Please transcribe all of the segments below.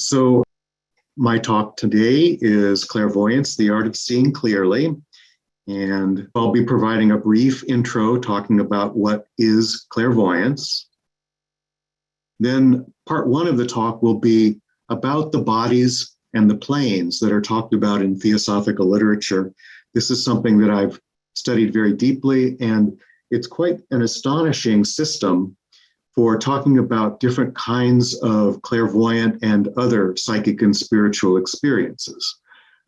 So my talk today is Clairvoyance, the Art of Seeing Clearly. And I'll be providing a brief intro talking about what is clairvoyance. Then part one of the talk will be about the bodies and the planes that are talked about in theosophical literature. This is something that I've studied very deeply, and it's quite an astonishing system for talking about different kinds of clairvoyant and other psychic and spiritual experiences.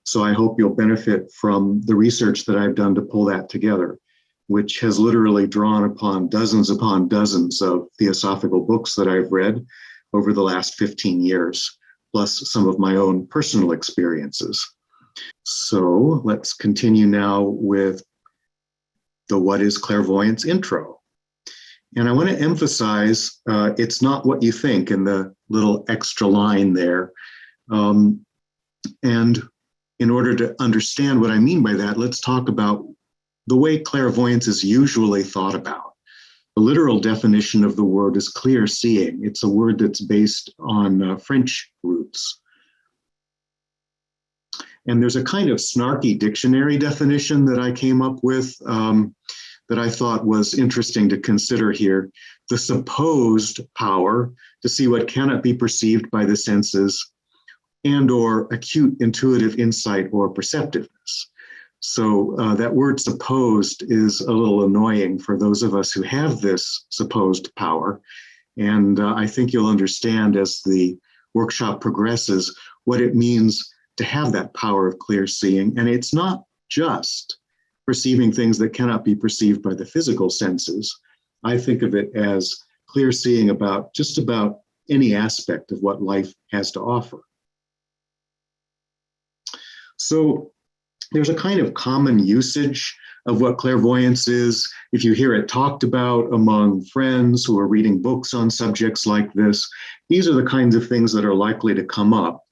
So I hope you'll benefit from the research that I've done to pull that together, which has literally drawn upon dozens of theosophical books that I've read over the last 15 years, plus some of my own personal experiences. So let's continue now with the What is Clairvoyance intro. And I want to emphasize it's not what you think in the little extra line there. And in order to understand what I mean by that, let's talk about the way clairvoyance is usually thought about. The literal definition of the word is clear seeing. It's a word that's based on French roots. And there's a kind of snarky dictionary definition that I came up with that I thought was interesting to consider here. The supposed power to see what cannot be perceived by the senses and or acute intuitive insight or perceptiveness. So that word supposed is a little annoying for those of us who have this supposed power. And I think you'll understand as the workshop progresses what it means to have that power of clear seeing. And it's not just perceiving things that cannot be perceived by the physical senses. I think of it as clear seeing about just about any aspect of what life has to offer. So there's a kind of common usage of what clairvoyance is. If you hear it talked about among friends who are reading books on subjects like this, these are the kinds of things that are likely to come up.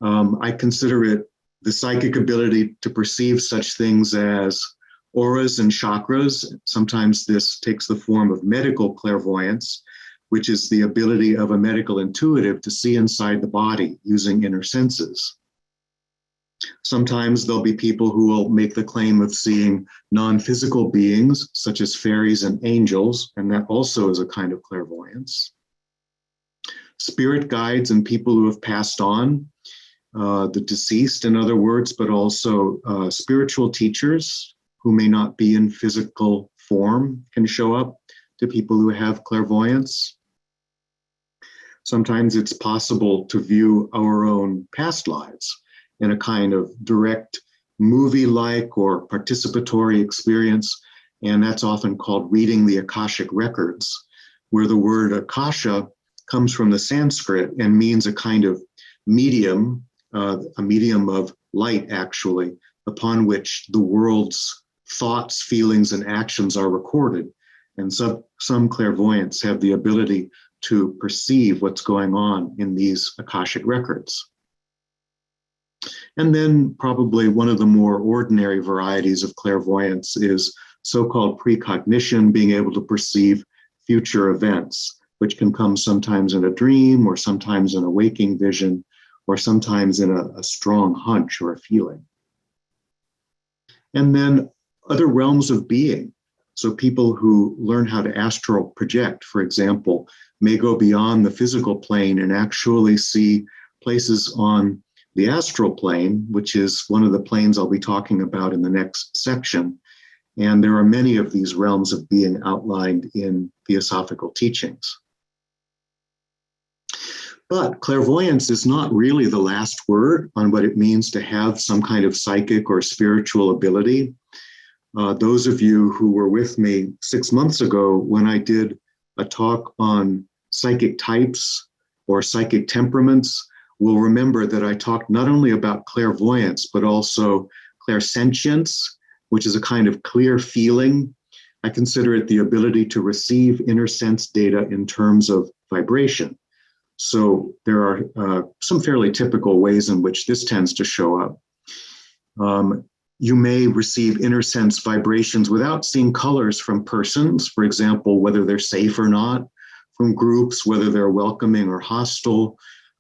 I consider it the psychic ability to perceive such things as auras and chakras. Sometimes this takes the form of medical clairvoyance, which is the ability of a medical intuitive to see inside the body using inner senses. Sometimes there'll be people who will make the claim of seeing non-physical beings, such as fairies and angels, and that also is a kind of clairvoyance. Spirit guides and people who have passed on, the deceased, in other words, but also spiritual teachers who may not be in physical form can show up to people who have clairvoyance. Sometimes it's possible to view our own past lives in a kind of direct movie-like or participatory experience, and that's often called reading the Akashic records, where the word Akasha comes from the Sanskrit and means a kind of medium, a medium of light, actually, upon which the world's thoughts, feelings, and actions are recorded. And some clairvoyants have the ability to perceive what's going on in these Akashic records. And then probably one of the more ordinary varieties of clairvoyance is so-called precognition, being able to perceive future events, which can come sometimes in a dream or sometimes in a waking vision, or sometimes in a strong hunch or a feeling. And then other realms of being. So people who learn how to astral project, for example, may go beyond the physical plane and actually see places on the astral plane, which is one of the planes I'll be talking about in the next section. And there are many of these realms of being outlined in theosophical teachings. But clairvoyance is not really the last word on what it means to have some kind of psychic or spiritual ability. Those of you who were with me 6 months ago when I did a talk on psychic types or psychic temperaments will remember that I talked not only about clairvoyance, but also clairsentience, which is a kind of clear feeling. I consider it the ability to receive inner sense data in terms of vibration. So there are some fairly typical ways in which this tends to show up. You may receive inner sense vibrations without seeing colors from persons, for example, whether they're safe or not, from groups, whether they're welcoming or hostile,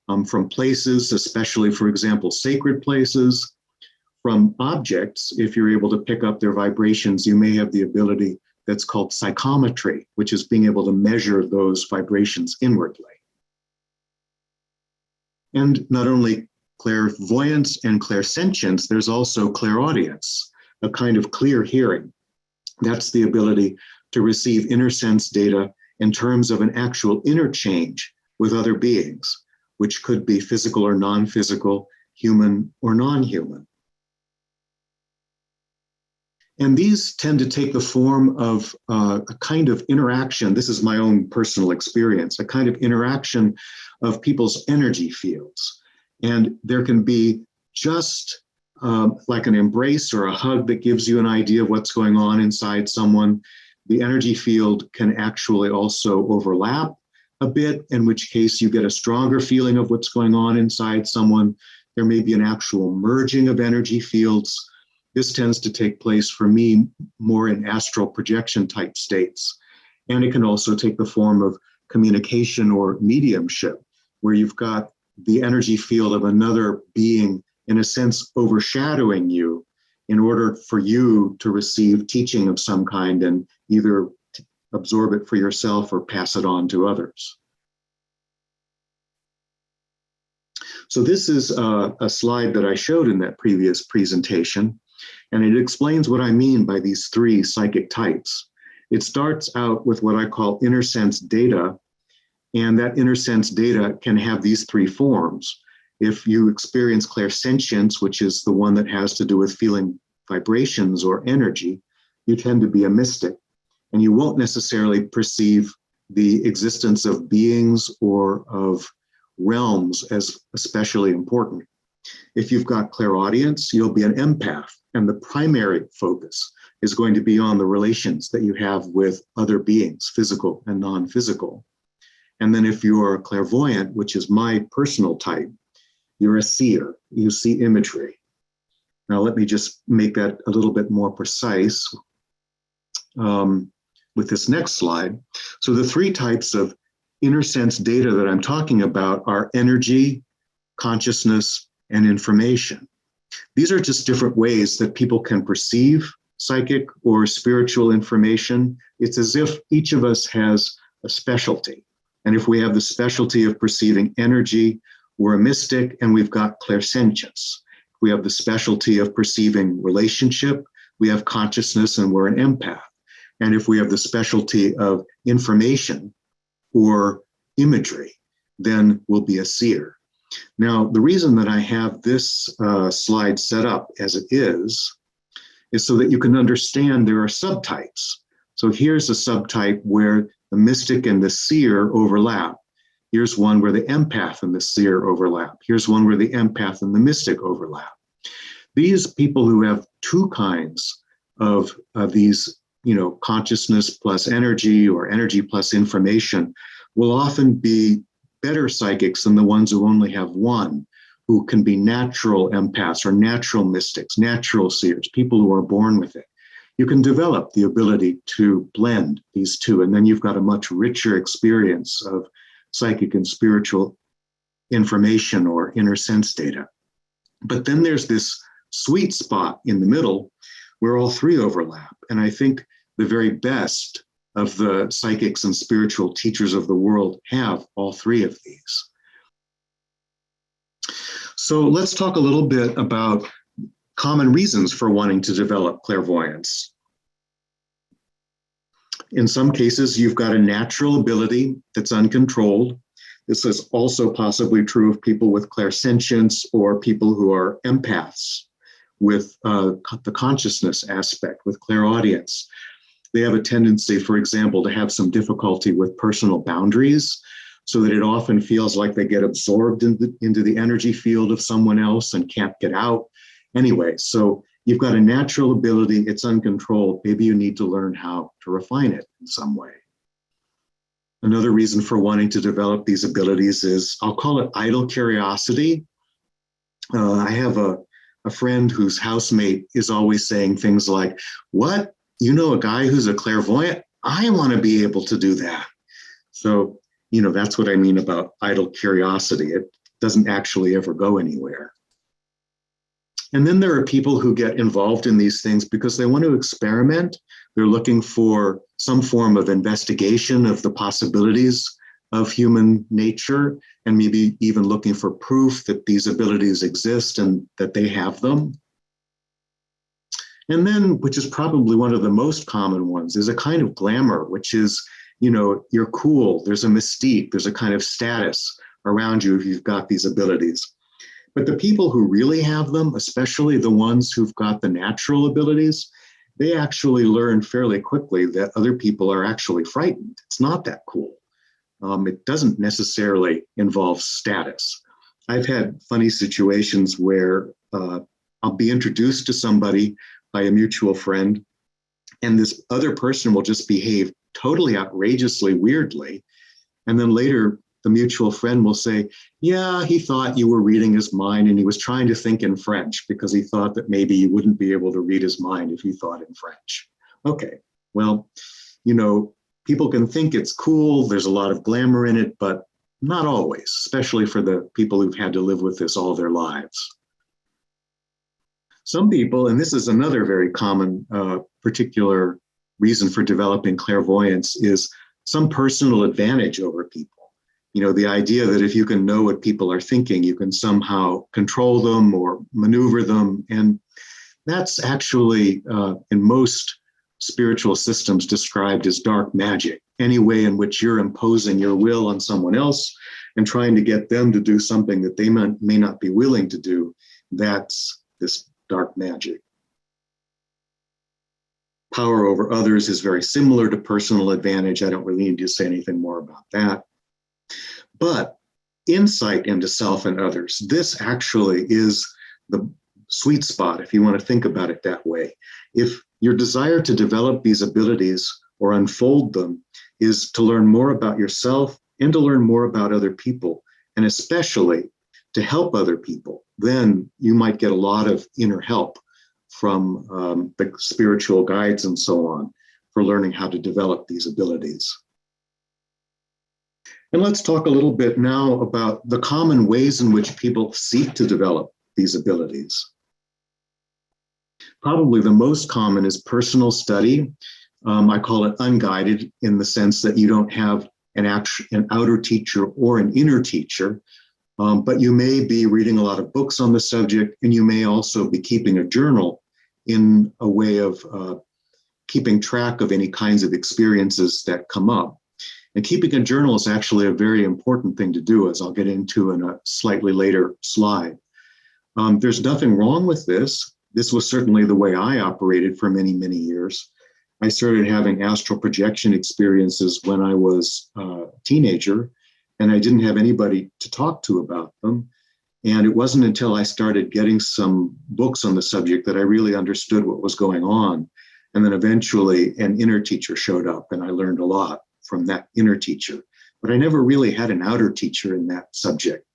from places, especially, for example, sacred places. From objects, if you're able to pick up their vibrations, you may have the ability that's called psychometry, which is being able to measure those vibrations inwardly. And not only clairvoyance and clairsentience, there's also clairaudience, a kind of clear hearing. That's the ability to receive inner sense data in terms of an actual interchange with other beings, which could be physical or non-physical, human or non-human. And these tend to take the form of a kind of interaction. This is my own personal experience, a kind of interaction of people's energy fields. And there can be just like an embrace or a hug that gives you an idea of what's going on inside someone. The energy field can actually also overlap a bit, in which case you get a stronger feeling of what's going on inside someone. There may be an actual merging of energy fields. This tends to take place for me more in astral projection type states. And it can also take the form of communication or mediumship, where you've got the energy field of another being, in a sense, overshadowing you in order for you to receive teaching of some kind and either absorb it for yourself or pass it on to others. So this is a slide that I showed in that previous presentation. And it explains what I mean by these three psychic types. It starts out with what I call inner sense data, and that inner sense data can have these three forms. If you experience clairsentience, which is the one that has to do with feeling vibrations or energy, you tend to be a mystic, and you won't necessarily perceive the existence of beings or of realms as especially important. If you've got clairaudience, you'll be an empath, and the primary focus is going to be on the relations that you have with other beings, physical and non-physical. And then if you're a clairvoyant, which is my personal type, you're a seer. You see imagery. Now let me just make that a little bit more precise with this next slide. So the three types of inner sense data that I'm talking about are energy, consciousness, and information. These are just different ways that people can perceive psychic or spiritual information. It's as if each of us has a specialty. And if we have the specialty of perceiving energy, we're a mystic and we've got clairsentience. We have the specialty of perceiving relationship, we have consciousness and we're an empath. And if we have the specialty of information or imagery, then we'll be a seer. Now, the reason that I have this slide set up as it is so that you can understand there are subtypes. So here's a subtype where the mystic and the seer overlap. Here's one where the empath and the seer overlap. Here's one where the empath and the mystic overlap. These people who have two kinds of these, consciousness plus energy or energy plus information will often be better psychics than the ones who only have one, who can be natural empaths or natural mystics, natural seers, people who are born with it. You can develop the ability to blend these two, and then you've got a much richer experience of psychic and spiritual information or inner sense data. But then there's this sweet spot in the middle where all three overlap. And I think the very best of the psychics and spiritual teachers of the world have all three of these. So let's talk a little bit about common reasons for wanting to develop clairvoyance. In some cases, you've got a natural ability that's uncontrolled. This is also possibly true of people with clairsentience or people who are empaths with the consciousness aspect, with clairaudience. They have a tendency, for example, to have some difficulty with personal boundaries, so that it often feels like they get absorbed into the energy field of someone else and can't get out. Anyway, so you've got a natural ability, it's uncontrolled. Maybe you need to learn how to refine it in some way. Another reason for wanting to develop these abilities is, I'll call it idle curiosity. I have a friend whose housemate is always saying things like, "What? You know a guy who's a clairvoyant? I want to be able to do that." So, that's what I mean about idle curiosity. doesn't actually ever go anywhere. And then there are people who get involved in these things because they want to experiment. They're looking for some form of investigation of the possibilities of human nature, and maybe even looking for proof that these abilities exist and that they have them. And then, which is probably one of the most common ones, is a kind of glamour, which is, you're cool. There's a mystique. There's a kind of status around you if you've got these abilities. But the people who really have them, especially the ones who've got the natural abilities, they actually learn fairly quickly that other people are actually frightened. It's not that cool. It doesn't necessarily involve status. I've had funny situations where I'll be introduced to somebody by a mutual friend, and this other person will just behave totally outrageously weirdly. And then later, the mutual friend will say, yeah, he thought you were reading his mind and he was trying to think in French because he thought that maybe you wouldn't be able to read his mind if you thought in French. Okay, well, people can think it's cool. There's a lot of glamour in it, but not always, especially for the people who've had to live with this all their lives. Some people, and this is another very common particular reason for developing clairvoyance, is some personal advantage over people. The idea that if you can know what people are thinking, you can somehow control them or maneuver them. And that's actually, in most spiritual systems, described as dark magic. Any way in which you're imposing your will on someone else and trying to get them to do something that they may not be willing to do, that's this dark magic. Power over others is very similar to personal advantage. I don't really need to say anything more about that. But insight into self and others, this actually is the sweet spot, if you want to think about it that way. If your desire to develop these abilities or unfold them is to learn more about yourself and to learn more about other people, and especially to help other people, then you might get a lot of inner help from the spiritual guides and so on for learning how to develop these abilities. And let's talk a little bit now about the common ways in which people seek to develop these abilities. Probably the most common is personal study. I call it unguided in the sense that you don't have an outer teacher or an inner teacher, but you may be reading a lot of books on the subject, and you may also be keeping a journal in a way of keeping track of any kinds of experiences that come up. And keeping a journal is actually a very important thing to do, as I'll get into in a slightly later slide. There's nothing wrong with this. This was certainly the way I operated for many, many years. I started having astral projection experiences when I was a teenager, and I didn't have anybody to talk to about them. And it wasn't until I started getting some books on the subject that I really understood what was going on. And then eventually an inner teacher showed up, and I learned a lot from that inner teacher. But I never really had an outer teacher in that subject.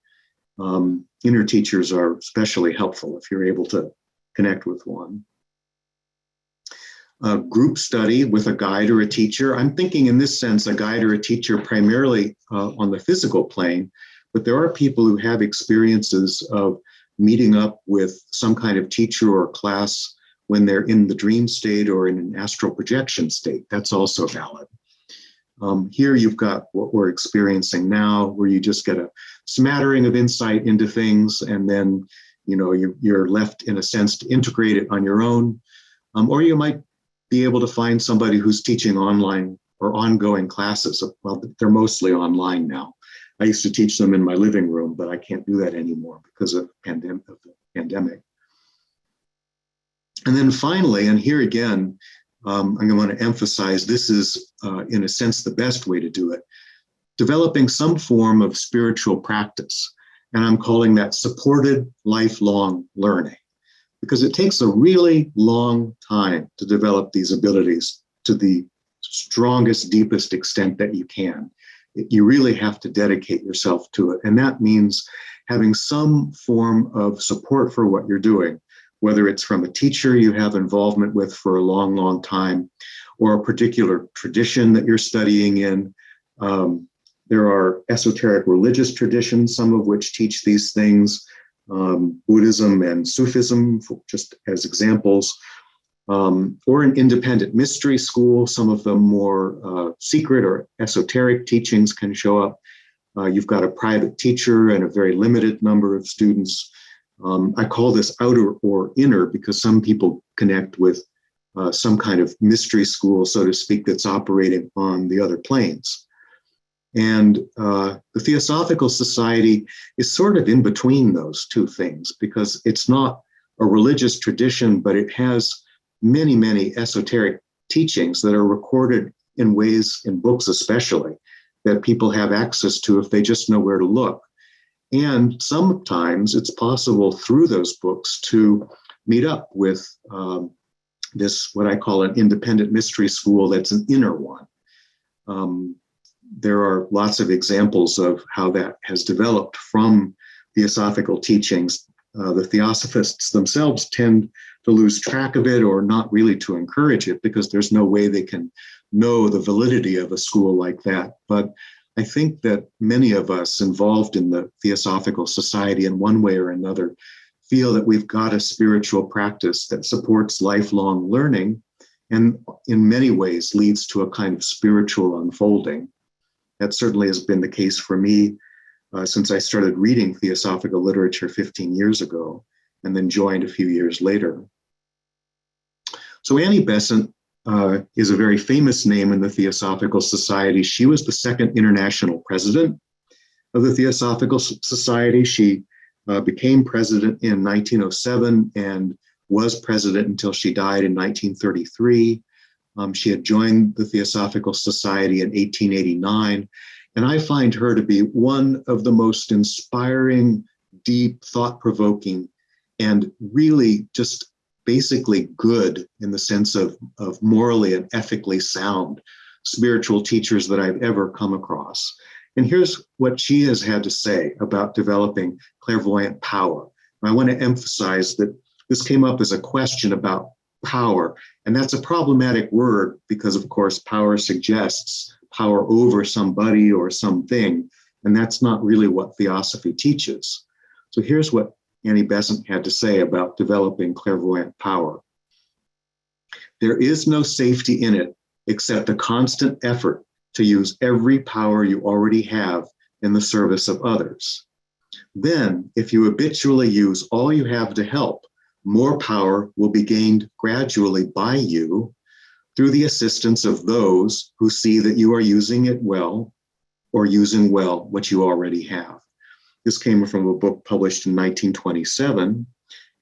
Inner teachers are especially helpful if you're able to connect with one. Group study with a guide or a teacher. I'm thinking in this sense, a guide or a teacher primarily on the physical plane, but there are people who have experiences of meeting up with some kind of teacher or class when they're in the dream state or in an astral projection state. That's also valid. Here you've got what we're experiencing now, where you just get a smattering of insight into things, and then you're left in a sense to integrate it on your own. Or you might be able to find somebody who's teaching online or ongoing classes. Well, they're mostly online now. I used to teach them in my living room, but I can't do that anymore because of the pandemic. And then finally, and here again, I'm going to emphasize this is, in a sense, the best way to do it, developing some form of spiritual practice. And I'm calling that supported lifelong learning, because it takes a really long time to develop these abilities to the strongest, deepest extent that you can. You really have to dedicate yourself to it. And that means having some form of support for what you're doing, whether it's from a teacher you have involvement with for a long, long time, or a particular tradition that you're studying in. There are esoteric religious traditions, some of which teach these things, Buddhism and Sufism, just as examples, or an independent mystery school. Some of the more secret or esoteric teachings can show up. You've got a private teacher and a very limited number of students. I call this outer or inner because some people connect with some kind of mystery school, so to speak, that's operating on the other planes. And the Theosophical Society is sort of in between those two things because it's not a religious tradition, but it has many, many esoteric teachings that are recorded in ways, in books especially, that people have access to if they just know where to look. And sometimes it's possible through those books to meet up with this, what I call an independent mystery school that's an inner one. There are lots of examples of how that has developed from theosophical teachings. The theosophists themselves tend to lose track of it or not really to encourage it because there's no way they can know the validity of a school like that. But I think that many of us involved in the Theosophical Society in one way or another feel that we've got a spiritual practice that supports lifelong learning and in many ways leads to a kind of spiritual unfolding. That certainly has been the case for me since I started reading theosophical literature 15 years ago and then joined a few years later. So Annie Besant is a very famous name in the Theosophical Society. She was the second international president of the Theosophical Society. She became president in 1907 and was president until she died in 1933. She had joined the Theosophical Society in 1889, and I find her to be one of the most inspiring, deep, thought-provoking, and really just basically good in the sense of morally and ethically sound spiritual teachers that I've ever come across. And here's what she has had to say about developing clairvoyant power. I want to emphasize that this came up as a question about power, and that's a problematic word because, of course, power suggests power over somebody or something, and that's not really what theosophy teaches. So here's what Annie Besant had to say about developing clairvoyant power. There is no safety in it except a constant effort to use every power you already have in the service of others. Then, if you habitually use all you have to help, more power will be gained gradually by you through the assistance of those who see that you are using it well or using well what you already have. This came from a book published in 1927.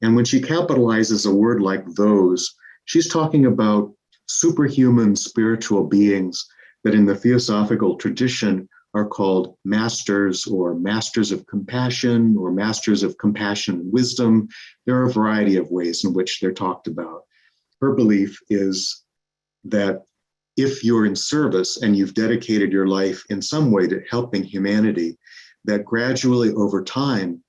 And when she capitalizes a word like those, she's talking about superhuman spiritual beings that in the theosophical tradition are called masters or masters of compassion or masters of compassion and wisdom. There are a variety of ways in which they're talked about. Her belief is that if you're in service and you've dedicated your life in some way to helping humanity, that gradually over time,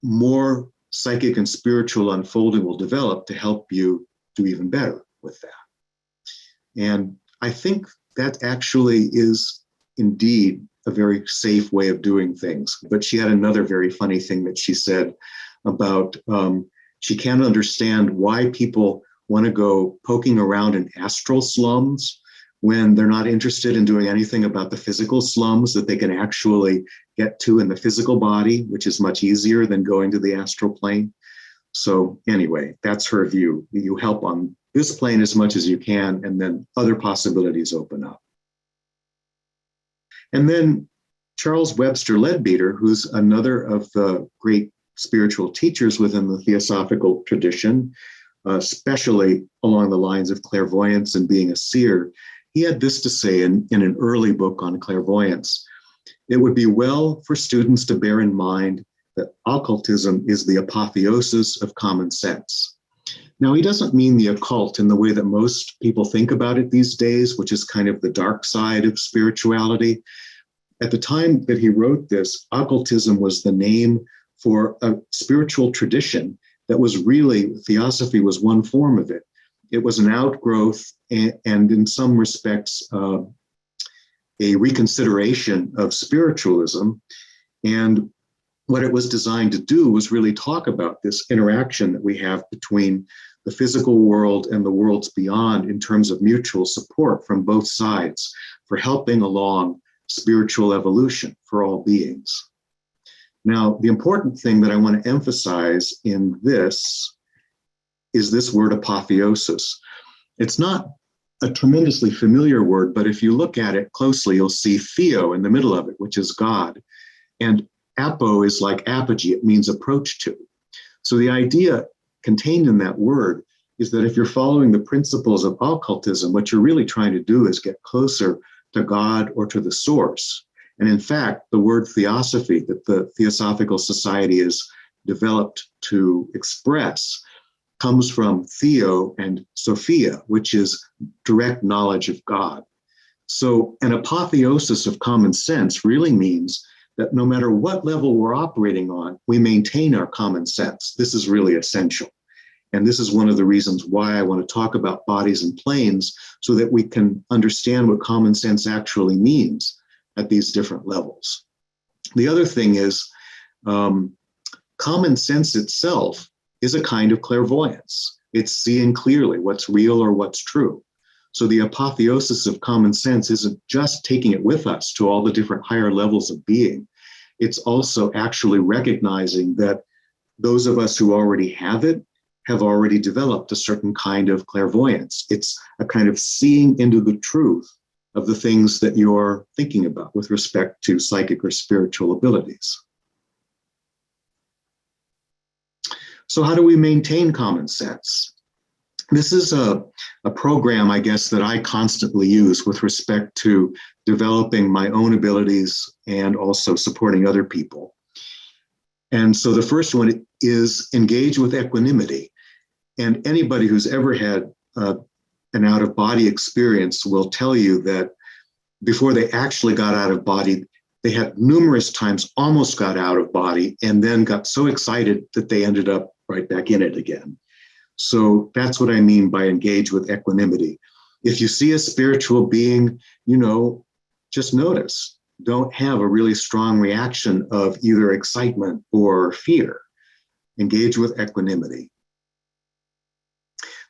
more psychic and spiritual unfolding will develop to help you do even better with that. And I think that actually is indeed a very safe way of doing things. But she had another very funny thing that she said about she can't understand why people want to go poking around in astral slums when they're not interested in doing anything about the physical slums that they can actually get to in the physical body, which is much easier than going to the astral plane. So anyway, that's her view. You help on this plane as much as you can, and then other possibilities open up. And then Charles Webster Leadbeater, who's another of the great spiritual teachers within the theosophical tradition, especially along the lines of clairvoyance and being a seer, he had this to say in an early book on clairvoyance. It would be well for students to bear in mind that occultism is the apotheosis of common sense. Now, he doesn't mean the occult in the way that most people think about it these days, which is kind of the dark side of spirituality. At the time that he wrote this, occultism was the name for a spiritual tradition that was really, theosophy was one form of it. It was an outgrowth and in some respects, a reconsideration of spiritualism. And what it was designed to do was really talk about this interaction that we have between the physical world and the worlds beyond in terms of mutual support from both sides for helping along spiritual evolution for all beings. Now, the important thing that I want to emphasize in this is this word apotheosis. It's not a tremendously familiar word, but if you look at it closely, you'll see theo in the middle of it, which is God. And apo is like apogee, it means approach to. So the idea contained in that word is that if you're following the principles of occultism, what you're really trying to do is get closer to God or to the source. And in fact, the word theosophy that the Theosophical Society has developed to express comes from theo and sophia, which is direct knowledge of God. So an apotheosis of common sense really means that no matter what level we're operating on, we maintain our common sense. This is really essential. And this is one of the reasons why I want to talk about bodies and planes, so that we can understand what common sense actually means at these different levels. The other thing is common sense itself is a kind of clairvoyance. It's seeing clearly what's real or what's true. So the apotheosis of common sense isn't just taking it with us to all the different higher levels of being. It's also actually recognizing that those of us who already have it have already developed a certain kind of clairvoyance. It's a kind of seeing into the truth of the things that you're thinking about with respect to psychic or spiritual abilities. So how do we maintain common sense? This is a program, I guess, that I constantly use with respect to developing my own abilities and also supporting other people. And so the first one is engage with equanimity. And anybody who's ever had an out-of-body experience will tell you that before they actually got out of body, they had numerous times almost got out of body and then got so excited that they ended up right back in it again. So that's what I mean by engage with equanimity. If you see a spiritual being, just notice. Don't have a really strong reaction of either excitement or fear. Engage with equanimity.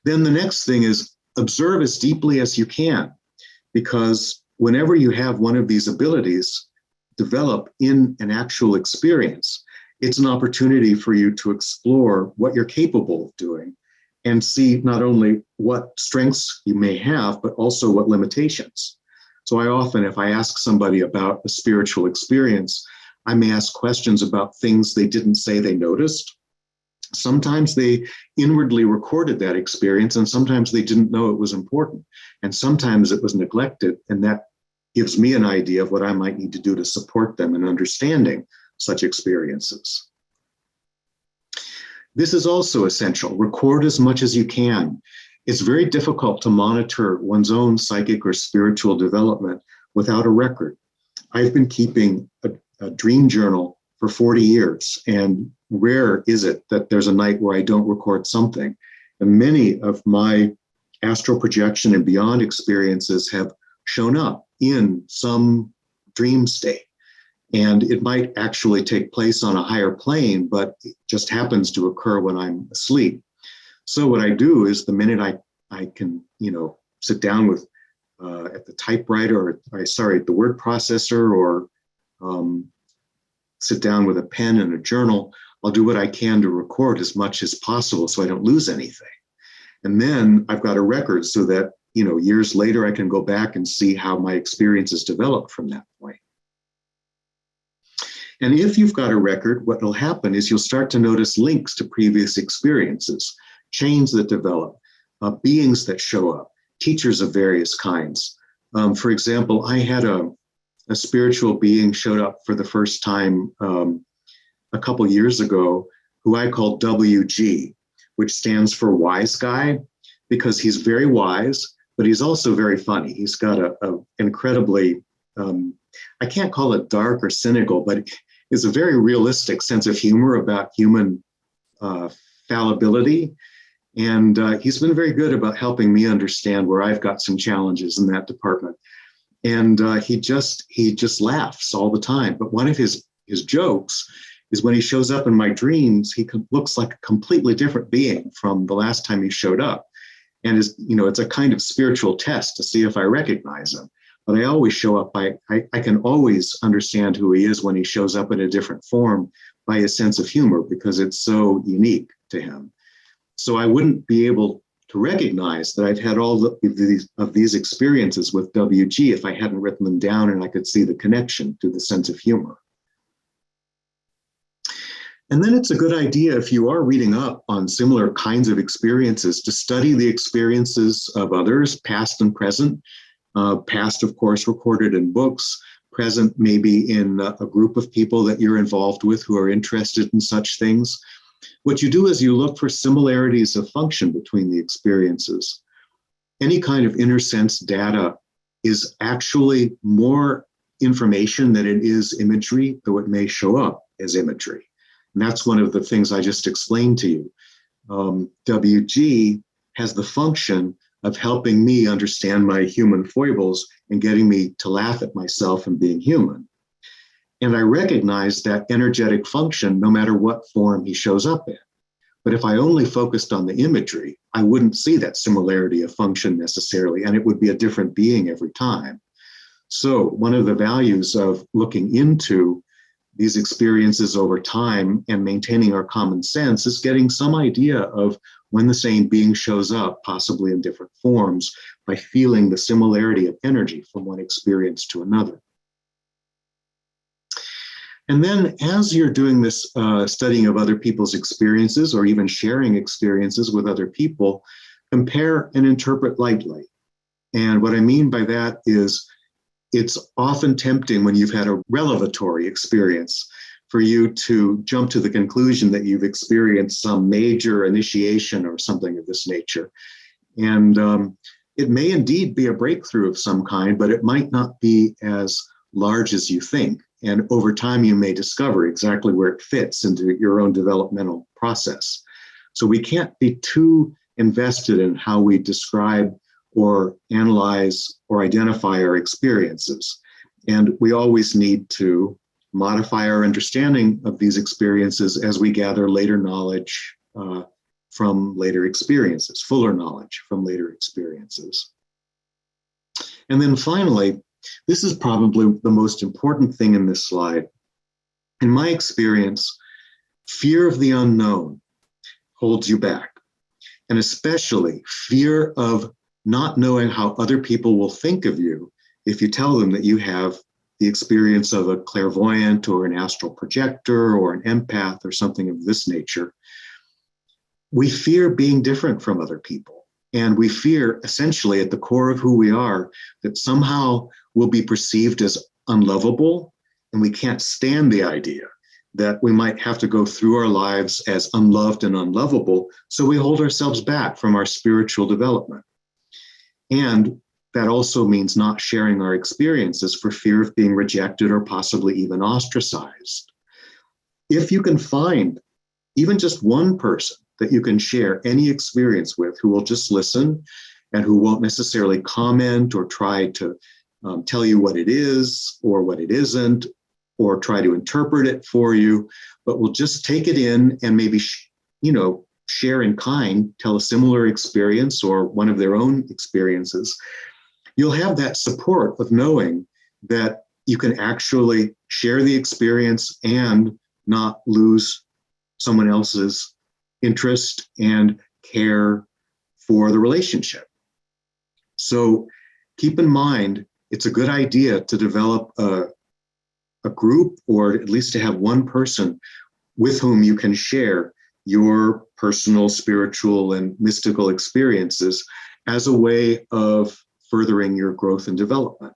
Then the next thing is observe as deeply as you can, because whenever you have one of these abilities develop in an actual experience, it's an opportunity for you to explore what you're capable of doing and see not only what strengths you may have, but also what limitations. So I often, if I ask somebody about a spiritual experience, I may ask questions about things they didn't say they noticed. Sometimes they inwardly recorded that experience, and sometimes they didn't know it was important. And sometimes it was neglected, and that gives me an idea of what I might need to do to support them in understanding such experiences. This is also essential. Record as much as you can. It's very difficult to monitor one's own psychic or spiritual development without a record. I've been keeping a dream journal for 40 years, and rare is it that there's a night where I don't record something. And many of my astral projection and beyond experiences have shown up in some dream state. And it might actually take place on a higher plane, but it just happens to occur when I'm asleep. So what I do is the minute I can, sit down with at the typewriter the word processor, or sit down with a pen and a journal, I'll do what I can to record as much as possible so I don't lose anything. And then I've got a record so that, years later I can go back and see how my experiences developed from that point. And if you've got a record, what will happen is you'll start to notice links to previous experiences, chains that develop, beings that show up, teachers of various kinds. For example, I had a spiritual being showed up for the first time a couple years ago, who I call WG, which stands for wise guy, because he's very wise, but he's also very funny. He's got a incredibly, I can't call it dark or cynical, but it's a very realistic sense of humor about human fallibility. And he's been very good about helping me understand where I've got some challenges in that department. And he just laughs all the time. But one of his jokes is when he shows up in my dreams, he looks like a completely different being from the last time he showed up. And it's a kind of spiritual test to see if I recognize him. But I always show up I can always understand who he is when he shows up in a different form by his sense of humor, because it's so unique to him. So I wouldn't be able to recognize that I've had all of these experiences with WG if I hadn't written them down and I could see the connection to the sense of humor. And then it's a good idea, if you are reading up on similar kinds of experiences, to study the experiences of others, past and present. Past, of course, recorded in books. Present, maybe in a group of people that you're involved with who are interested in such things. What you do is you look for similarities of function between the experiences. Any kind of inner sense data is actually more information than it is imagery, though it may show up as imagery. And that's one of the things I just explained to you. WG has the function of helping me understand my human foibles and getting me to laugh at myself and being human. And I recognize that energetic function no matter what form he shows up in. But if I only focused on the imagery, I wouldn't see that similarity of function necessarily, and it would be a different being every time. So one of the values of looking into these experiences over time and maintaining our common sense is getting some idea of when the same being shows up, possibly in different forms, by feeling the similarity of energy from one experience to another. And then as you're doing this studying of other people's experiences, or even sharing experiences with other people, compare and interpret lightly. And what I mean by that is it's often tempting when you've had a revelatory experience for you to jump to the conclusion that you've experienced some major initiation or something of this nature. And it may indeed be a breakthrough of some kind, but it might not be as large as you think. And over time, you may discover exactly where it fits into your own developmental process. So we can't be too invested in how we describe or analyze or identify our experiences. And we always need to modify our understanding of these experiences as we gather later knowledge from later experiences, fuller knowledge from later experiences. And then finally, this is probably the most important thing in this slide. In my experience, fear of the unknown holds you back, and especially fear of not knowing how other people will think of you if you tell them that you have the experience of a clairvoyant or an astral projector or an empath or something of this nature. We fear being different from other people. And we fear, essentially, at the core of who we are, that somehow we'll be perceived as unlovable, and we can't stand the idea that we might have to go through our lives as unloved and unlovable, so we hold ourselves back from our spiritual development. And that also means not sharing our experiences for fear of being rejected or possibly even ostracized. If you can find even just one person that you can share any experience with who will just listen and who won't necessarily comment or try to tell you what it is or what it isn't, or try to interpret it for you, but will just take it in and maybe, share in kind, tell a similar experience or one of their own experiences, you'll have that support of knowing that you can actually share the experience and not lose someone else's interest and care for the relationship. So keep in mind, it's a good idea to develop a group, or at least to have one person with whom you can share your personal, spiritual, and mystical experiences as a way of furthering your growth and development.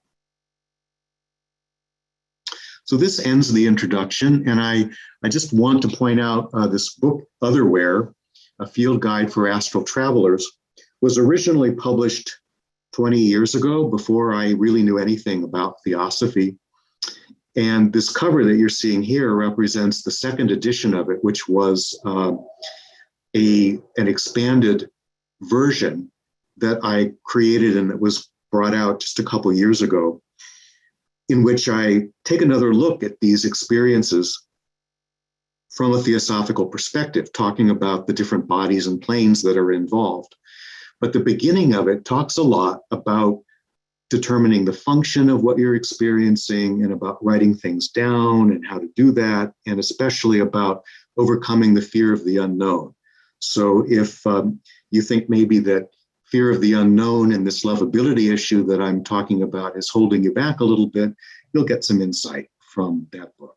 So this ends the introduction, and I just want to point out this book, Otherwhere, A Field Guide for Astral Travelers, was originally published 20 years ago, before I really knew anything about theosophy. And this cover that you're seeing here represents the second edition of it, which was an expanded version that I created and that was brought out just a couple years ago. in which I take another look at these experiences from a theosophical perspective, talking about the different bodies and planes that are involved. But the beginning of it talks a lot about determining the function of what you're experiencing and about writing things down and how to do that, and especially about overcoming the fear of the unknown. So if you think maybe that fear of the unknown and this lovability issue that I'm talking about is holding you back a little bit, you'll get some insight from that book.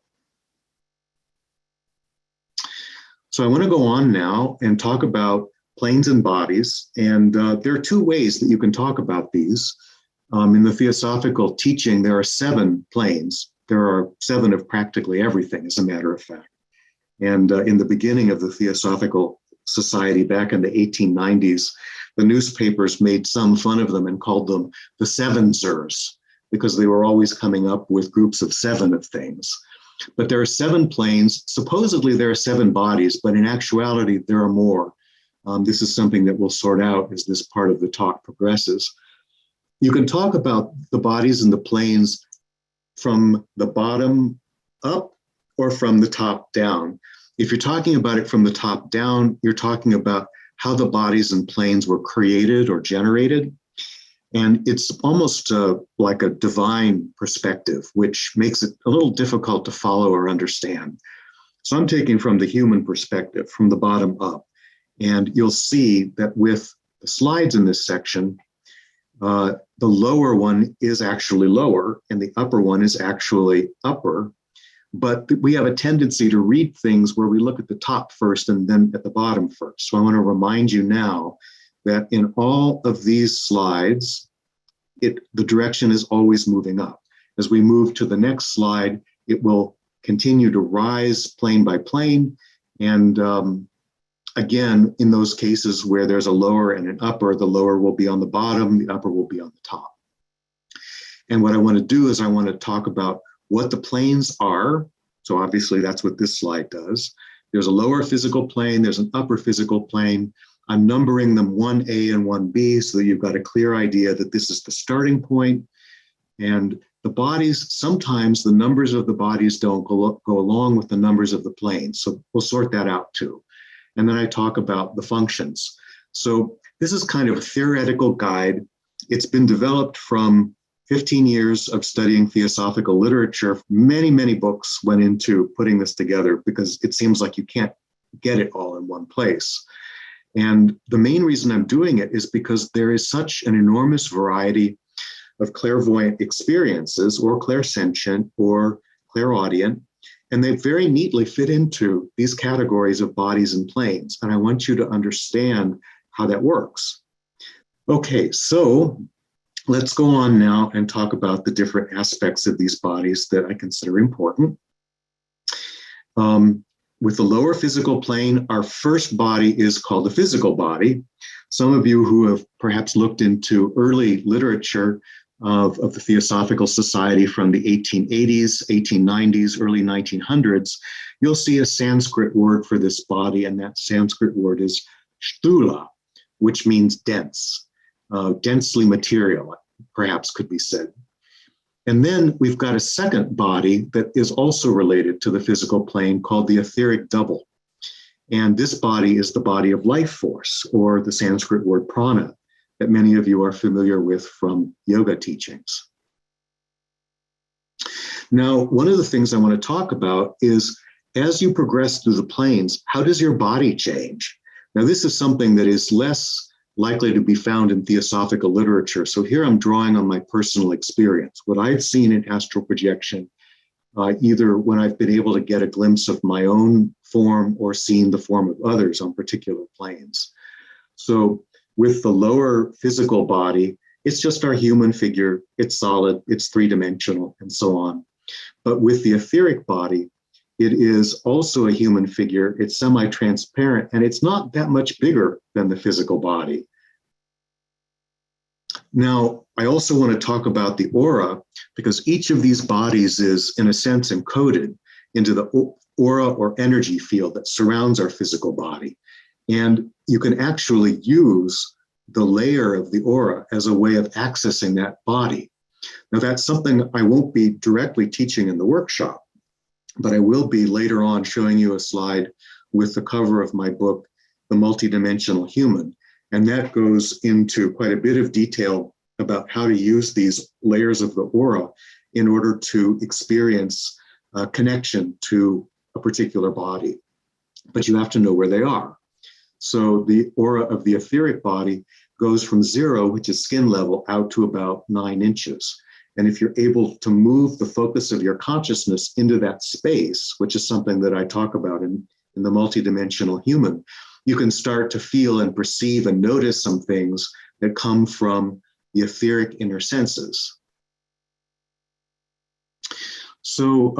So I want to go on now and talk about planes and bodies. And there are two ways that you can talk about these. In the theosophical teaching, there are 7 planes. There are 7 of practically everything, as a matter of fact. And in the beginning of the Theosophical Society back in the 1890s, the newspapers made some fun of them and called them the Sevensers, because they were always coming up with groups of 7 of things. But there are 7 planes. Supposedly there are 7 bodies, but in actuality, there are more. This is something that we'll sort out as this part of the talk progresses. You can talk about the bodies and the planes from the bottom up or from the top down. If you're talking about it from the top down, you're talking about how the bodies and planes were created or generated. And it's almost like a divine perspective, which makes it a little difficult to follow or understand. So I'm taking from the human perspective, from the bottom up. And you'll see that with the slides in this section, the lower one is actually lower and the upper one is actually upper. But we have a tendency to read things where we look at the top first and then at the bottom first. So I want to remind you now that in all of these slides, the direction is always moving up. As we move to the next slide, it will continue to rise plane by plane. And again, in those cases where there's a lower and an upper, the lower will be on the bottom, the upper will be on the top. And what I want to do is I want to talk about what the planes are. So obviously that's what this slide does. There's a lower physical plane, there's an upper physical plane. I'm numbering them 1A and 1B so that you've got a clear idea that this is the starting point. And the bodies, sometimes the numbers of the bodies don't go along with the numbers of the planes. So we'll sort that out too. And then I talk about the functions. So this is kind of a theoretical guide. It's been developed from 15 years of studying theosophical literature. Many, many books went into putting this together because it seems like you can't get it all in one place. And the main reason I'm doing it is because there is such an enormous variety of clairvoyant experiences, or clairsentient, or clairaudient, and they very neatly fit into these categories of bodies and planes. And I want you to understand how that works. Okay, so let's go on now and talk about the different aspects of these bodies that I consider important. With the lower physical plane, our first body is called the physical body. Some of you who have perhaps looked into early literature of the Theosophical Society from the 1880s, 1890s, early 1900s, you'll see a Sanskrit word for this body, and that Sanskrit word is sthula, which means dense, densely material, perhaps could be said. And then we've got a second body that is also related to the physical plane called the etheric double. And this body is the body of life force, or the Sanskrit word prana, that many of you are familiar with from yoga teachings. Now, one of the things I want to talk about is, as you progress through the planes, how does your body change? Now, this is something that is less likely to be found in theosophical literature. So here I'm drawing on my personal experience, what I've seen in astral projection, either when I've been able to get a glimpse of my own form or seen the form of others on particular planes. So with the lower physical body, it's just our human figure, it's solid, it's three-dimensional, and so on. But with the etheric body, it is also a human figure, it's semi-transparent, and it's not that much bigger than the physical body. Now, I also want to talk about the aura, because each of these bodies is, in a sense, encoded into the aura or energy field that surrounds our physical body. And you can actually use the layer of the aura as a way of accessing that body. Now, that's something I won't be directly teaching in the workshop, but I will be later on showing you a slide with the cover of my book, The Multidimensional Human. And that goes into quite a bit of detail about how to use these layers of the aura in order to experience a connection to a particular body. But you have to know where they are. So the aura of the etheric body goes from 0, which is skin level, out to about 9 inches. And if you're able to move the focus of your consciousness into that space, which is something that I talk about in the multidimensional human, you can start to feel and perceive and notice some things that come from the etheric inner senses. So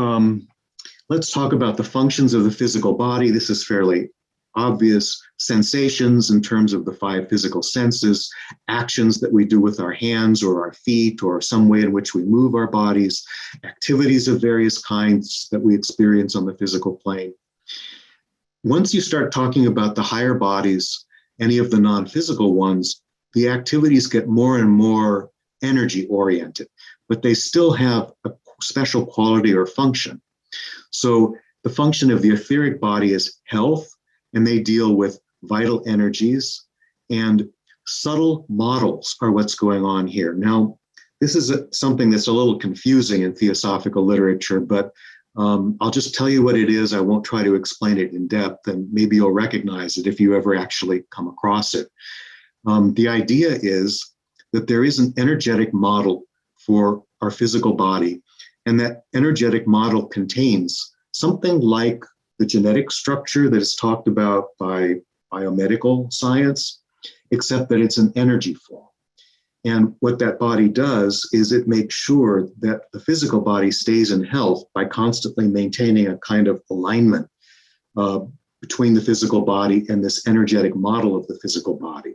let's talk about the functions of the physical body. This is fairly obvious. Sensations in terms of the 5 physical senses, actions that we do with our hands or our feet or some way in which we move our bodies, activities of various kinds that we experience on the physical plane. Once you start talking about the higher bodies, any of the non-physical ones, the activities get more and more energy oriented, but they still have a special quality or function. So the function of the etheric body is health, and they deal with vital energies, and subtle models are what's going on here. Now, this is something that's a little confusing in theosophical literature, but I'll just tell you what it is. I won't try to explain it in depth, and maybe you'll recognize it if you ever actually come across it. The idea is that there is an energetic model for our physical body, and that energetic model contains something like the genetic structure that is talked about by biomedical science, except that it's an energy form. And what that body does is it makes sure that the physical body stays in health by constantly maintaining a kind of alignment between the physical body and this energetic model of the physical body.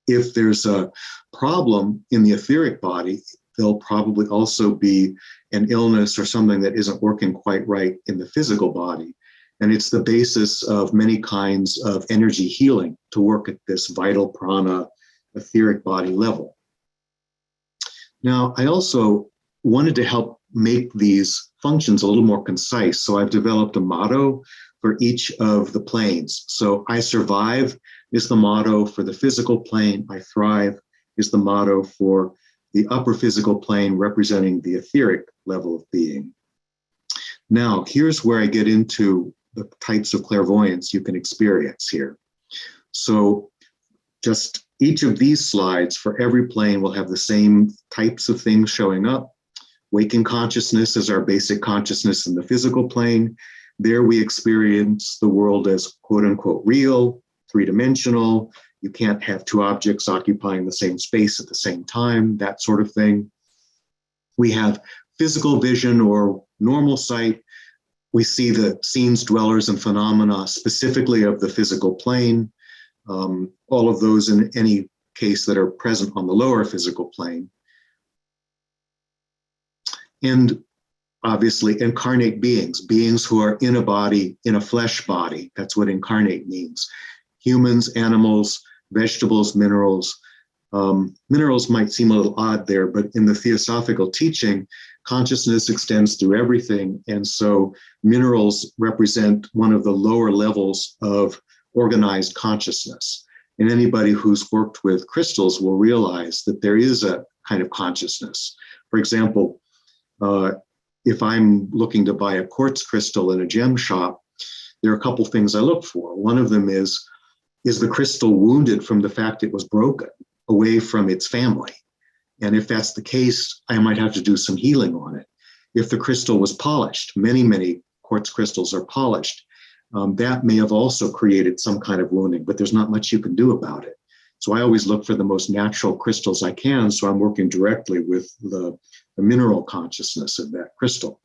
If there's a problem in the etheric body, there'll probably also be an illness or something that isn't working quite right in the physical body. And it's the basis of many kinds of energy healing to work at this vital prana etheric body level. Now, I also wanted to help make these functions a little more concise. So I've developed a motto for each of the planes. So I survive is the motto for the physical plane. I thrive is the motto for the upper physical plane, representing the etheric level of being. Now, here's where I get into the types of clairvoyance you can experience here. So just each of these slides for every plane will have the same types of things showing up. Waking consciousness is our basic consciousness in the physical plane. There we experience the world as quote unquote real, 3-dimensional. You can't have 2 objects occupying the same space at the same time, that sort of thing. We have physical vision or normal sight. We see the scenes, dwellers, and phenomena specifically of the physical plane. All of those in any case that are present on the lower physical plane. And obviously incarnate beings, beings who are in a body, in a flesh body. That's what incarnate means. Humans, animals, vegetables, minerals. Minerals might seem a little odd there, but in the theosophical teaching, consciousness extends through everything. And so minerals represent one of the lower levels of organized consciousness. And anybody who's worked with crystals will realize that there is a kind of consciousness. For example, if I'm looking to buy a quartz crystal in a gem shop, there are a couple things I look for. One of them is the crystal wounded from the fact it was broken away from its family? And if that's the case, I might have to do some healing on it. If the crystal was polished, many quartz crystals are polished, that may have also created some kind of wounding, but there's not much you can do about it. So I always look for the most natural crystals I can, so I'm working directly with the mineral consciousness of that crystal.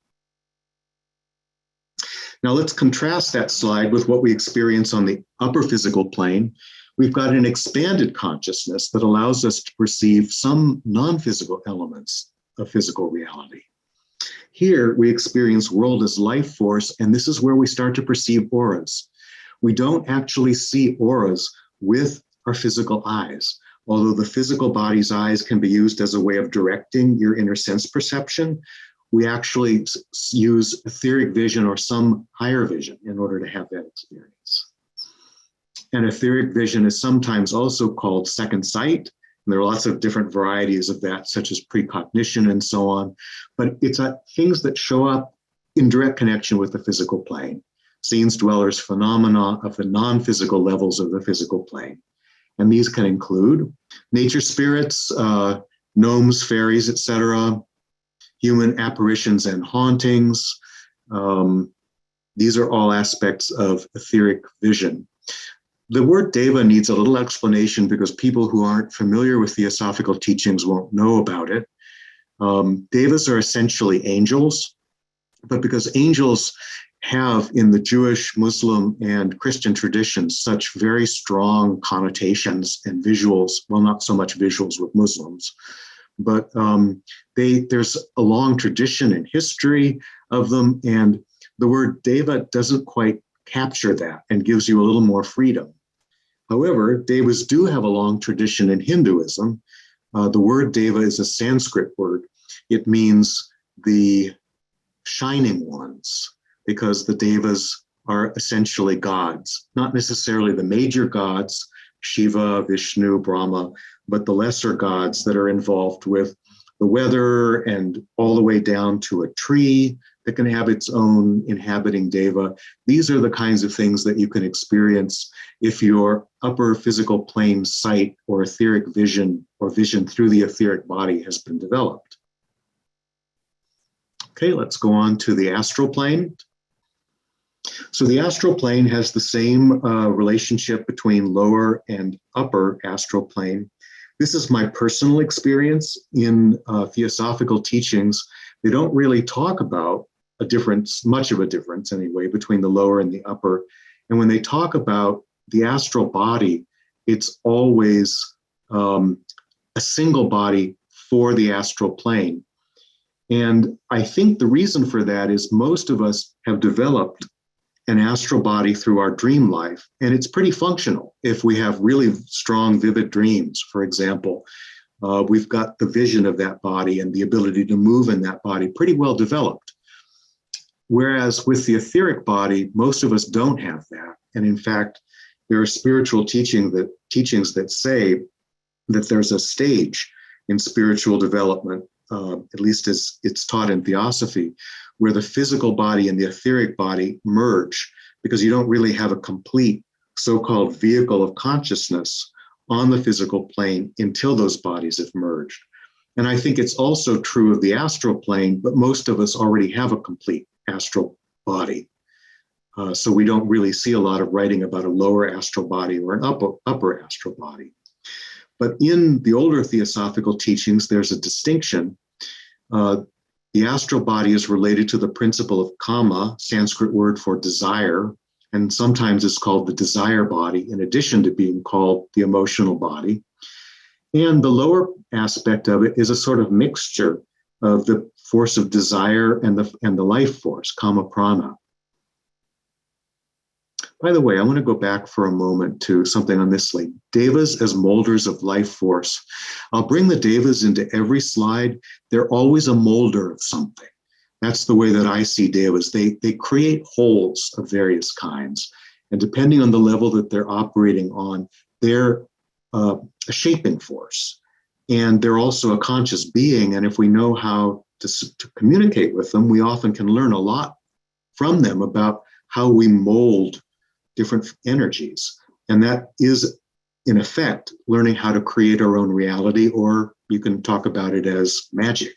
Now let's contrast that slide with what we experience on the upper physical plane. We've got an expanded consciousness that allows us to perceive some non-physical elements of physical reality. Here we experience world as life force, and this is where we start to perceive auras. We don't actually see auras with our physical eyes. although the physical body's eyes can be used as a way of directing your inner sense perception, we actually use etheric vision or some higher vision in order to have that experience. And etheric vision is sometimes also called second sight. And there are lots of different varieties of that, such as precognition and so on. But it's things that show up in direct connection with the physical plane. Scenes, dwellers, phenomena of the non-physical levels of the physical plane. And these can include nature spirits, gnomes, fairies, etc., human apparitions and hauntings. These are all aspects of etheric vision. The word deva needs a little explanation because people who aren't familiar with theosophical teachings won't know about it. Devas are essentially angels, but because angels have in the Jewish, Muslim, and Christian traditions such very strong connotations and visuals, well, not so much visuals with Muslims, but there's a long tradition and history of them, and the word deva doesn't quite capture that and gives you a little more freedom. However, devas do have a long tradition in Hinduism. The word deva is a Sanskrit word. It means the shining ones, because the devas are essentially gods, not necessarily the major gods, Shiva, Vishnu, Brahma, but the lesser gods that are involved with the weather and all the way down to a tree that can have its own inhabiting deva. These are the kinds of things that you can experience if your upper physical plane sight or etheric vision or vision through the etheric body has been developed. Okay, let's go on to the astral plane. So the astral plane has the same relationship between lower and upper astral plane. This is my personal experience in theosophical teachings. They don't really talk about a difference, much of a difference anyway, between the lower and the upper. And when they talk about the astral body, it's always a single body for the astral plane. And I think the reason for that is most of us have developed an astral body through our dream life, and it's pretty functional. If we have really strong, vivid dreams, for example, we've got the vision of that body and the ability to move in that body pretty well developed. Whereas with the etheric body, most of us don't have that. And in fact, there are spiritual teachings that say that there's a stage in spiritual development, at least as it's taught in Theosophy, where the physical body and the etheric body merge, because you don't really have a complete so-called vehicle of consciousness on the physical plane until those bodies have merged. And I think it's also true of the astral plane, but most of us already have a complete astral body. So we don't really see a lot of writing about a lower astral body or an upper astral body. But in the older theosophical teachings, there's a distinction. The astral body is related to the principle of kama, Sanskrit word for desire, and sometimes it's called the desire body, in addition to being called the emotional body. And the lower aspect of it is a sort of mixture of the force of desire and the life force, kama prana. By the way, I want to go back for a moment to something on this slide. Devas as molders of life force. I'll bring the devas into every slide. They're always a molder of something. That's the way that I see devas. They create wholes of various kinds. And depending on the level that they're operating on, they're a shaping force. And they're also a conscious being. And if we know how to communicate with them, we often can learn a lot from them about how we mold different energies. And that is, in effect, learning how to create our own reality, or you can talk about it as magic.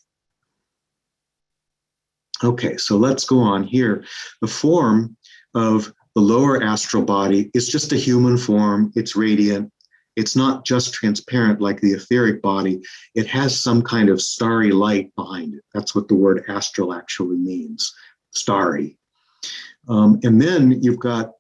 Okay, so let's go on here. The form of the lower astral body is just a human form. It's radiant. It's not just transparent like the etheric body. It has some kind of starry light behind it. That's what the word astral actually means, starry. And then you've got,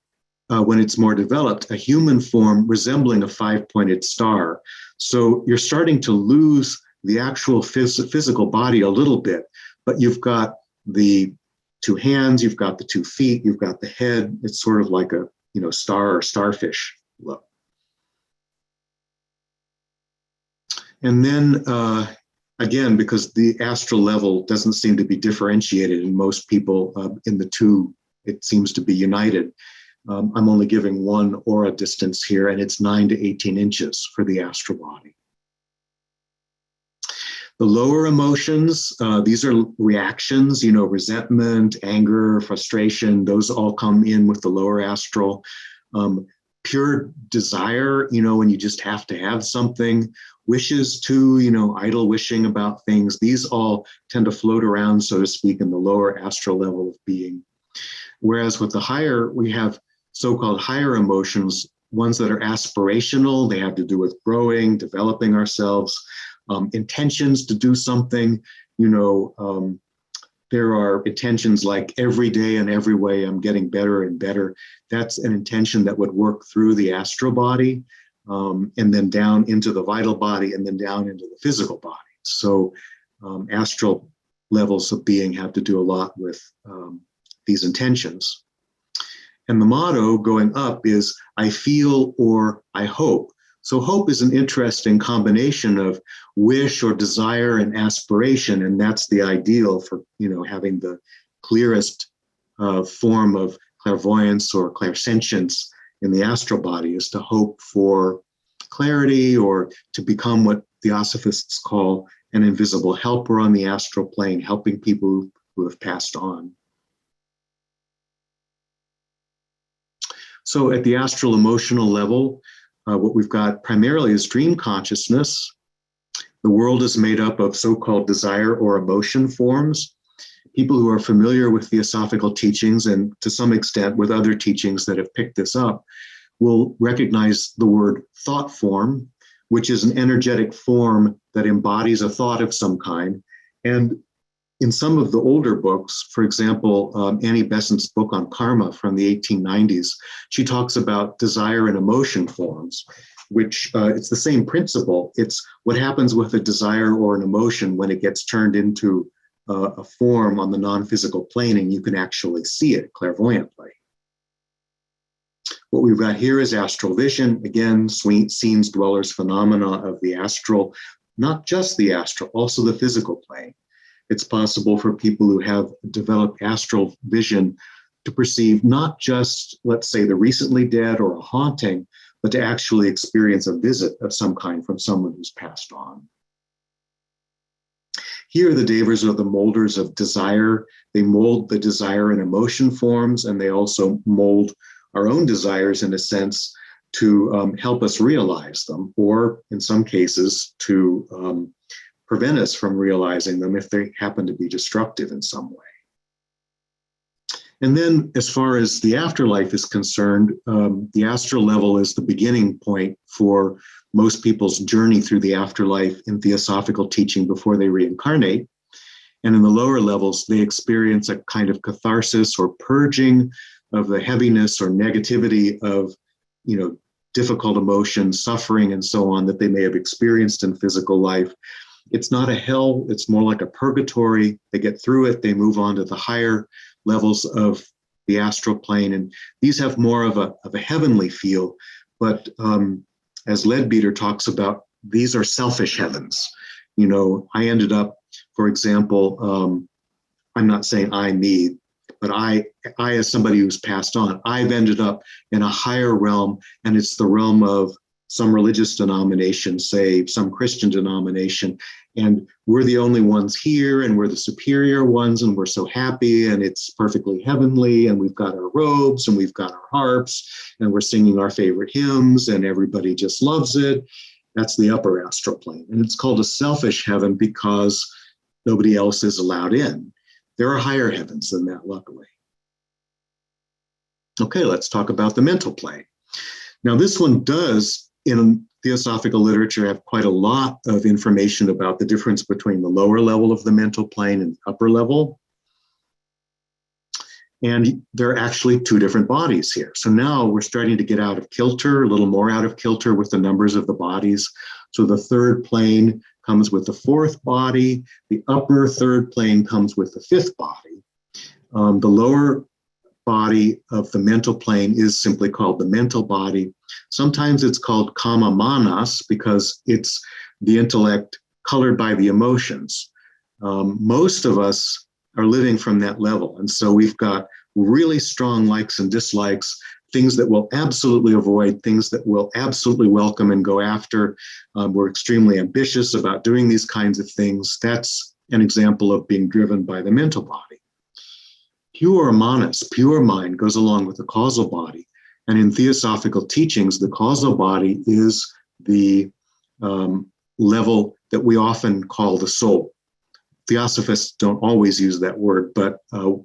when it's more developed, a human form resembling a five-pointed star. So you're starting to lose the actual physical body a little bit, but you've got the two hands, you've got the 2 feet, you've got the head. It's sort of like a star or starfish look. And then again, because the astral level doesn't seem to be differentiated in most people in the two, it seems to be united. I'm only giving one aura distance here, and it's 9 to 18 inches for the astral body. The lower emotions, these are reactions, resentment, anger, frustration, those all come in with the lower astral. Pure desire, when you just have to have something. Wishes too, idle wishing about things. These all tend to float around, so to speak, in the lower astral level of being. Whereas with the higher, we have so-called higher emotions, ones that are aspirational. They have to do with growing, developing ourselves, intentions to do something. There are intentions like every day and every way I'm getting better and better. That's an intention that would work through the astral body, and then down into the vital body, and then down into the physical body. So astral levels of being have to do a lot with these intentions. And the motto going up is, I feel or I hope. So hope is an interesting combination of wish or desire and aspiration, and that's the ideal for having the clearest form of clairvoyance or clairsentience in the astral body, is to hope for clarity or to become what Theosophists call an invisible helper on the astral plane, helping people who have passed on. So at the astral emotional level, what we've got primarily is dream consciousness. The world is made up of so-called desire or emotion forms. People who are familiar with theosophical teachings, and to some extent with other teachings that have picked this up, will recognize the word thought form, which is an energetic form that embodies a thought of some kind. And in some of the older books, for example, Annie Besant's book on karma from the 1890s, she talks about desire and emotion forms, which it's the same principle. It's what happens with a desire or an emotion when it gets turned into a form on the non-physical plane, and you can actually see it clairvoyantly. What we've got here is astral vision. Again, scenes, dwellers, phenomena of the astral, not just the astral, also the physical plane. It's possible for people who have developed astral vision to perceive not just, let's say, the recently dead or a haunting, but to actually experience a visit of some kind from someone who's passed on. Here, the Devas are the molders of desire. They mold the desire and emotion forms, and they also mold our own desires, in a sense, to help us realize them, or in some cases, to prevent us from realizing them if they happen to be destructive in some way. And then as far as the afterlife is concerned, the astral level is the beginning point for most people's journey through the afterlife in theosophical teaching before they reincarnate. And in the lower levels, they experience a kind of catharsis or purging of the heaviness or negativity of, difficult emotions, suffering, and so on that they may have experienced in physical life. It's not a hell, it's more like a purgatory. They get through it, they move on to the higher levels of the astral plane, and these have more of a heavenly feel. But as Leadbeater talks about, these are selfish heavens. I ended up, for example, I'm not saying I, me, but I as somebody who's passed on, I've ended up in a higher realm, and it's the realm of some religious denomination, say some Christian denomination, and we're the only ones here, and we're the superior ones, and we're so happy, and it's perfectly heavenly, and we've got our robes, and we've got our harps, and we're singing our favorite hymns, and everybody just loves it. That's the upper astral plane, and it's called a selfish heaven because nobody else is allowed in. There are higher heavens than that, luckily. Okay, let's talk about the mental plane. Now, this one does, in theosophical literature, have quite a lot of information about the difference between the lower level of the mental plane and the upper level. And there are actually two different bodies here. So now we're starting to get out of kilter, a little more out of kilter with the numbers of the bodies. So the third plane comes with the fourth body. The upper third plane comes with the fifth body. The lower body of the mental plane is simply called the mental body. Sometimes it's called kama manas because it's the intellect colored by the emotions. Most of us are living from that level. And so we've got really strong likes and dislikes, things that we'll absolutely avoid, things that we'll absolutely welcome and go after. We're extremely ambitious about doing these kinds of things. That's an example of being driven by the mental body. Pure manas, pure mind, goes along with the causal body. And in theosophical teachings, the causal body is the level that we often call the soul. Theosophists don't always use that word, but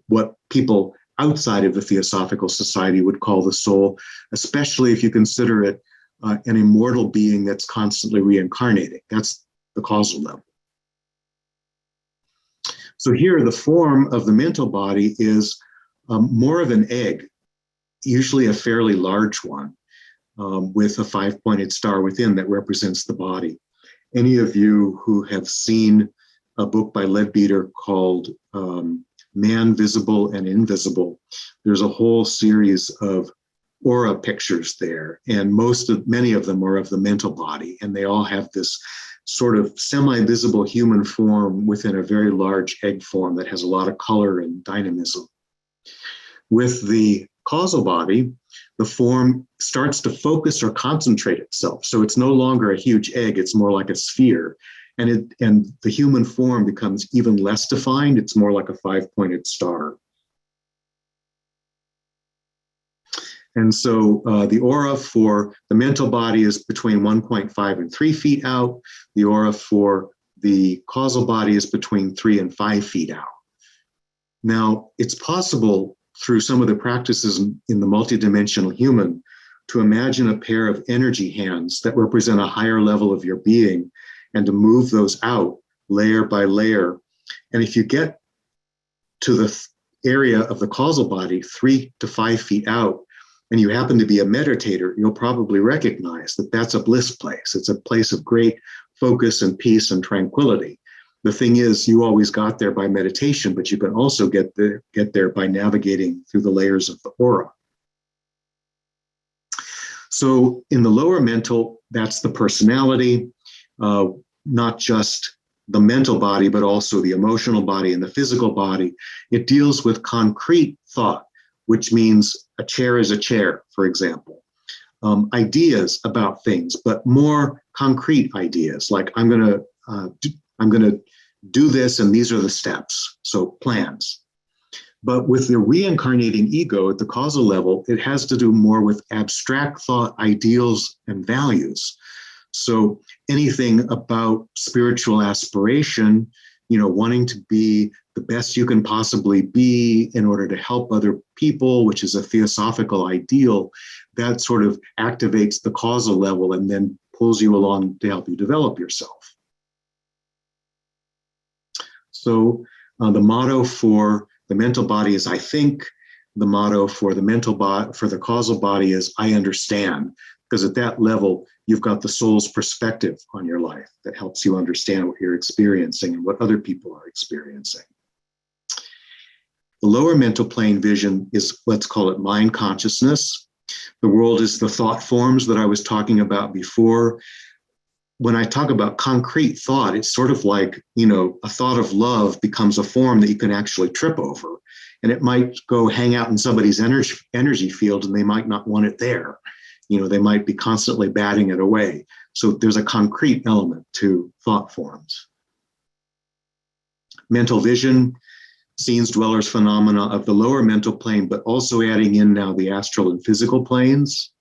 what people outside of the Theosophical Society would call the soul, especially if you consider it an immortal being that's constantly reincarnating. That's the causal level. So here, the form of the mental body is more of an egg, usually a fairly large one, with a 5-pointed star within that represents the body. Any of you who have seen a book by Leadbeater called Man, Visible and Invisible, there's a whole series of aura pictures there, and many of them are of the mental body, and they all have this sort of semi-visible human form within a very large egg form that has a lot of color and dynamism. With the causal body, the form starts to focus or concentrate itself. So it's no longer a huge egg, it's more like a sphere. And the human form becomes even less defined. It's more like a 5-pointed star. And so the aura for the mental body is between 1.5 and 3 feet out. The aura for the causal body is between 3 and 5 feet out. Now, it's possible through some of the practices in the multidimensional human to imagine a pair of energy hands that represent a higher level of your being, and to move those out layer by layer. And if you get to the area of the causal body 3 to 5 feet out, and you happen to be a meditator, you'll probably recognize that that's a bliss place. It's a place of great focus and peace and tranquility. The thing is, you always got there by meditation, but you can also get there by navigating through the layers of the aura. So in the lower mental, that's the personality, not just the mental body, but also the emotional body and the physical body. It deals with concrete thought, which means a chair is a chair, for example. Ideas about things, but more concrete ideas, like I'm gonna do this, and these are the steps. So plans. But with the reincarnating ego at the causal level, it has to do more with abstract thought, ideals, and values. So anything about spiritual aspiration, wanting to be the best you can possibly be in order to help other people, which is a theosophical ideal, that sort of activates the causal level and then pulls you along to help you develop yourself. So the motto for the mental body is I think. The motto for the causal body is I understand, because at that level, you've got the soul's perspective on your life that helps you understand what you're experiencing and what other people are experiencing. The lower mental plane vision is, let's call it mind consciousness. The world is the thought forms that I was talking about before. When I talk about concrete thought, it's sort of like, a thought of love becomes a form that you can actually trip over. And it might go hang out in somebody's energy field, and they might not want it there. They might be constantly batting it away. So there's a concrete element to thought forms. Mental vision, scenes, dwellers, phenomena of the lower mental plane, but also adding in now the astral and physical planes.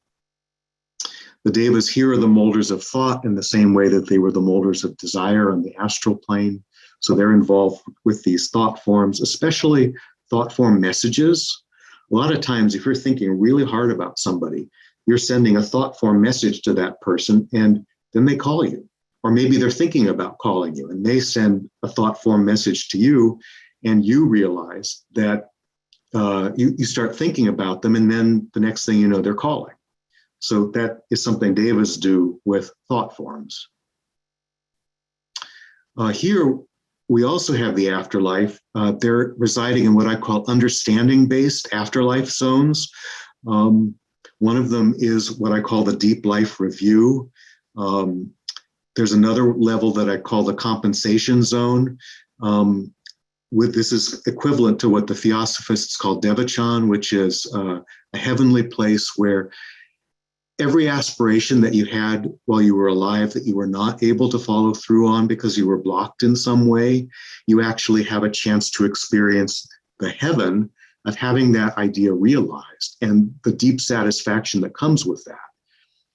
The devas here are the molders of thought in the same way that they were the molders of desire on the astral plane. So they're involved with these thought forms, especially thought form messages. A lot of times, if you're thinking really hard about somebody, you're sending a thought form message to that person, and then they call you. Or maybe they're thinking about calling you, and they send a thought form message to you, and you realize that you start thinking about them, and then the next thing you know, they're calling. So that is something devas do with thought forms. Here, we also have the afterlife. They're residing in what I call understanding-based afterlife zones. One of them is what I call the deep life review. There's another level that I call the compensation zone. This is equivalent to what the Theosophists call Devachan, which is a heavenly place where every aspiration that you had while you were alive that you were not able to follow through on because you were blocked in some way, you actually have a chance to experience the heaven of having that idea realized and the deep satisfaction that comes with that.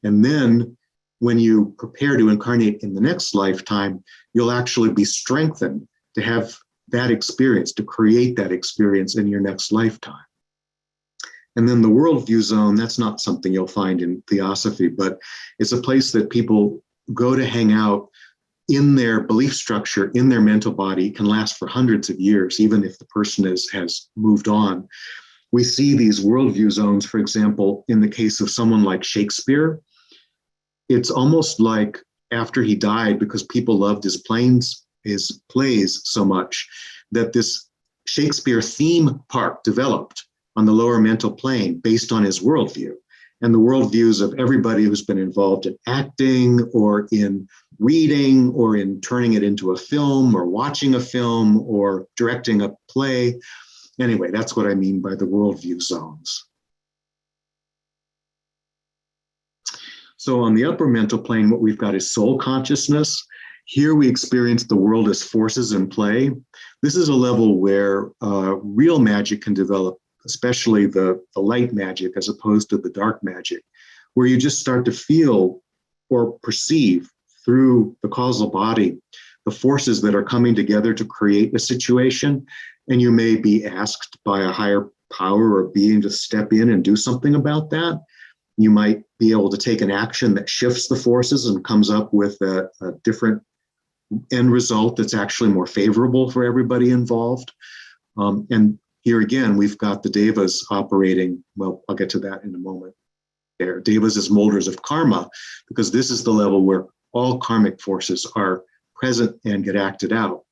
And then when you prepare to incarnate in the next lifetime, you'll actually be strengthened to have that experience, to create that experience in your next lifetime. And then the worldview zone, that's not something you'll find in Theosophy, but it's a place that people go to hang out in their belief structure, in their mental body. It can last for hundreds of years, even if the person has moved on. We see these worldview zones, for example, in the case of someone like Shakespeare. It's almost like after he died, because people loved his plays so much, that this Shakespeare theme park developed on the lower mental plane based on his worldview. And the worldviews of everybody who's been involved in acting or in reading or in turning it into a film or watching a film or directing a play. Anyway, that's what I mean by the worldview zones. So on the upper mental plane, what we've got is soul consciousness. Here we experience the world as forces in play. This is a level where real magic can develop, especially the light magic as opposed to the dark magic, where you just start to feel or perceive through the causal body the forces that are coming together to create a situation. And you may be asked by a higher power or being to step in and do something about that. You might be able to take an action that shifts the forces and comes up with a different end result that's actually more favorable for everybody involved. And here again, we've got the devas operating. Well, I'll get to that in a moment. There, devas as molders of karma, because this is the level where all karmic forces are present and get acted out.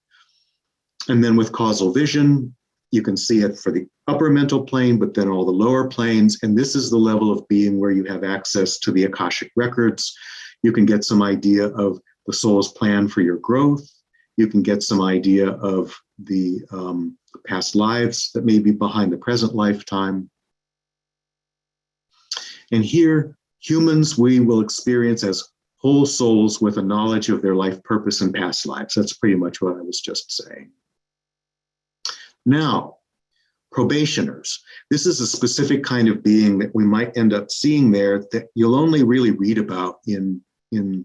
And then with causal vision, you can see it for the upper mental plane, but then all the lower planes. And this is the level of being where you have access to the Akashic records. You can get some idea of the soul's plan for your growth. You can get some idea of the past lives that may be behind the present lifetime. And here, humans we will experience as whole souls with a knowledge of their life purpose and past lives. That's pretty much what I was just saying. Now, probationers. This is a specific kind of being that we might end up seeing there that you'll only really read about in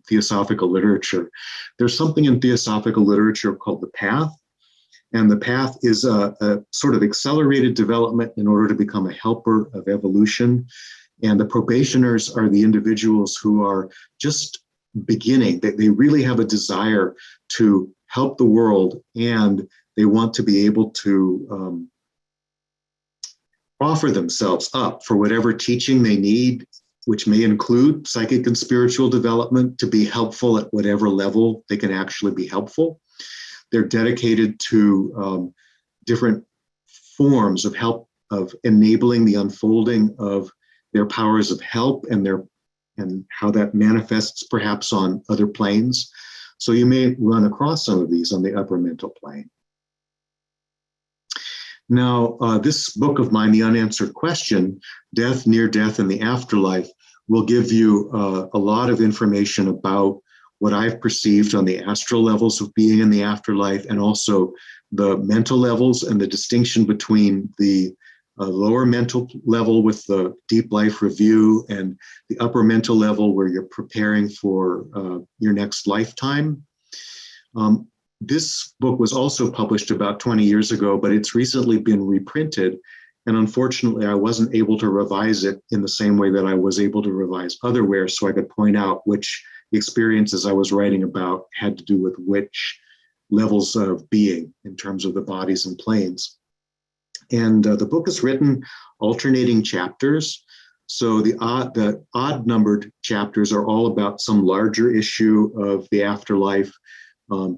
theosophical literature. There's something in theosophical literature called the path. And the path is a sort of accelerated development in order to become a helper of evolution. And the probationers are the individuals who are just beginning. They really have a desire to help the world, and they want to be able to offer themselves up for whatever teaching they need, which may include psychic and spiritual development, to be helpful at whatever level they can actually be helpful. They're dedicated to different forms of help, of enabling the unfolding of their powers of help and how that manifests perhaps on other planes. So you may run across some of these on the upper mental plane. Now, this book of mine, The Unanswered Question, Death, Near Death, and the Afterlife, will give you a lot of information about what I've perceived on the astral levels of being in the afterlife, and also the mental levels and the distinction between the lower mental level with the deep life review and the upper mental level where you're preparing for your next lifetime. This book was also published about 20 years ago, but it's recently been reprinted. And unfortunately, I wasn't able to revise it in the same way that I was able to revise otherwhere, so I could point out which experiences I was writing about had to do with which levels of being in terms of the bodies and planes. And the book is written alternating chapters. So the odd numbered chapters are all about some larger issue of the afterlife,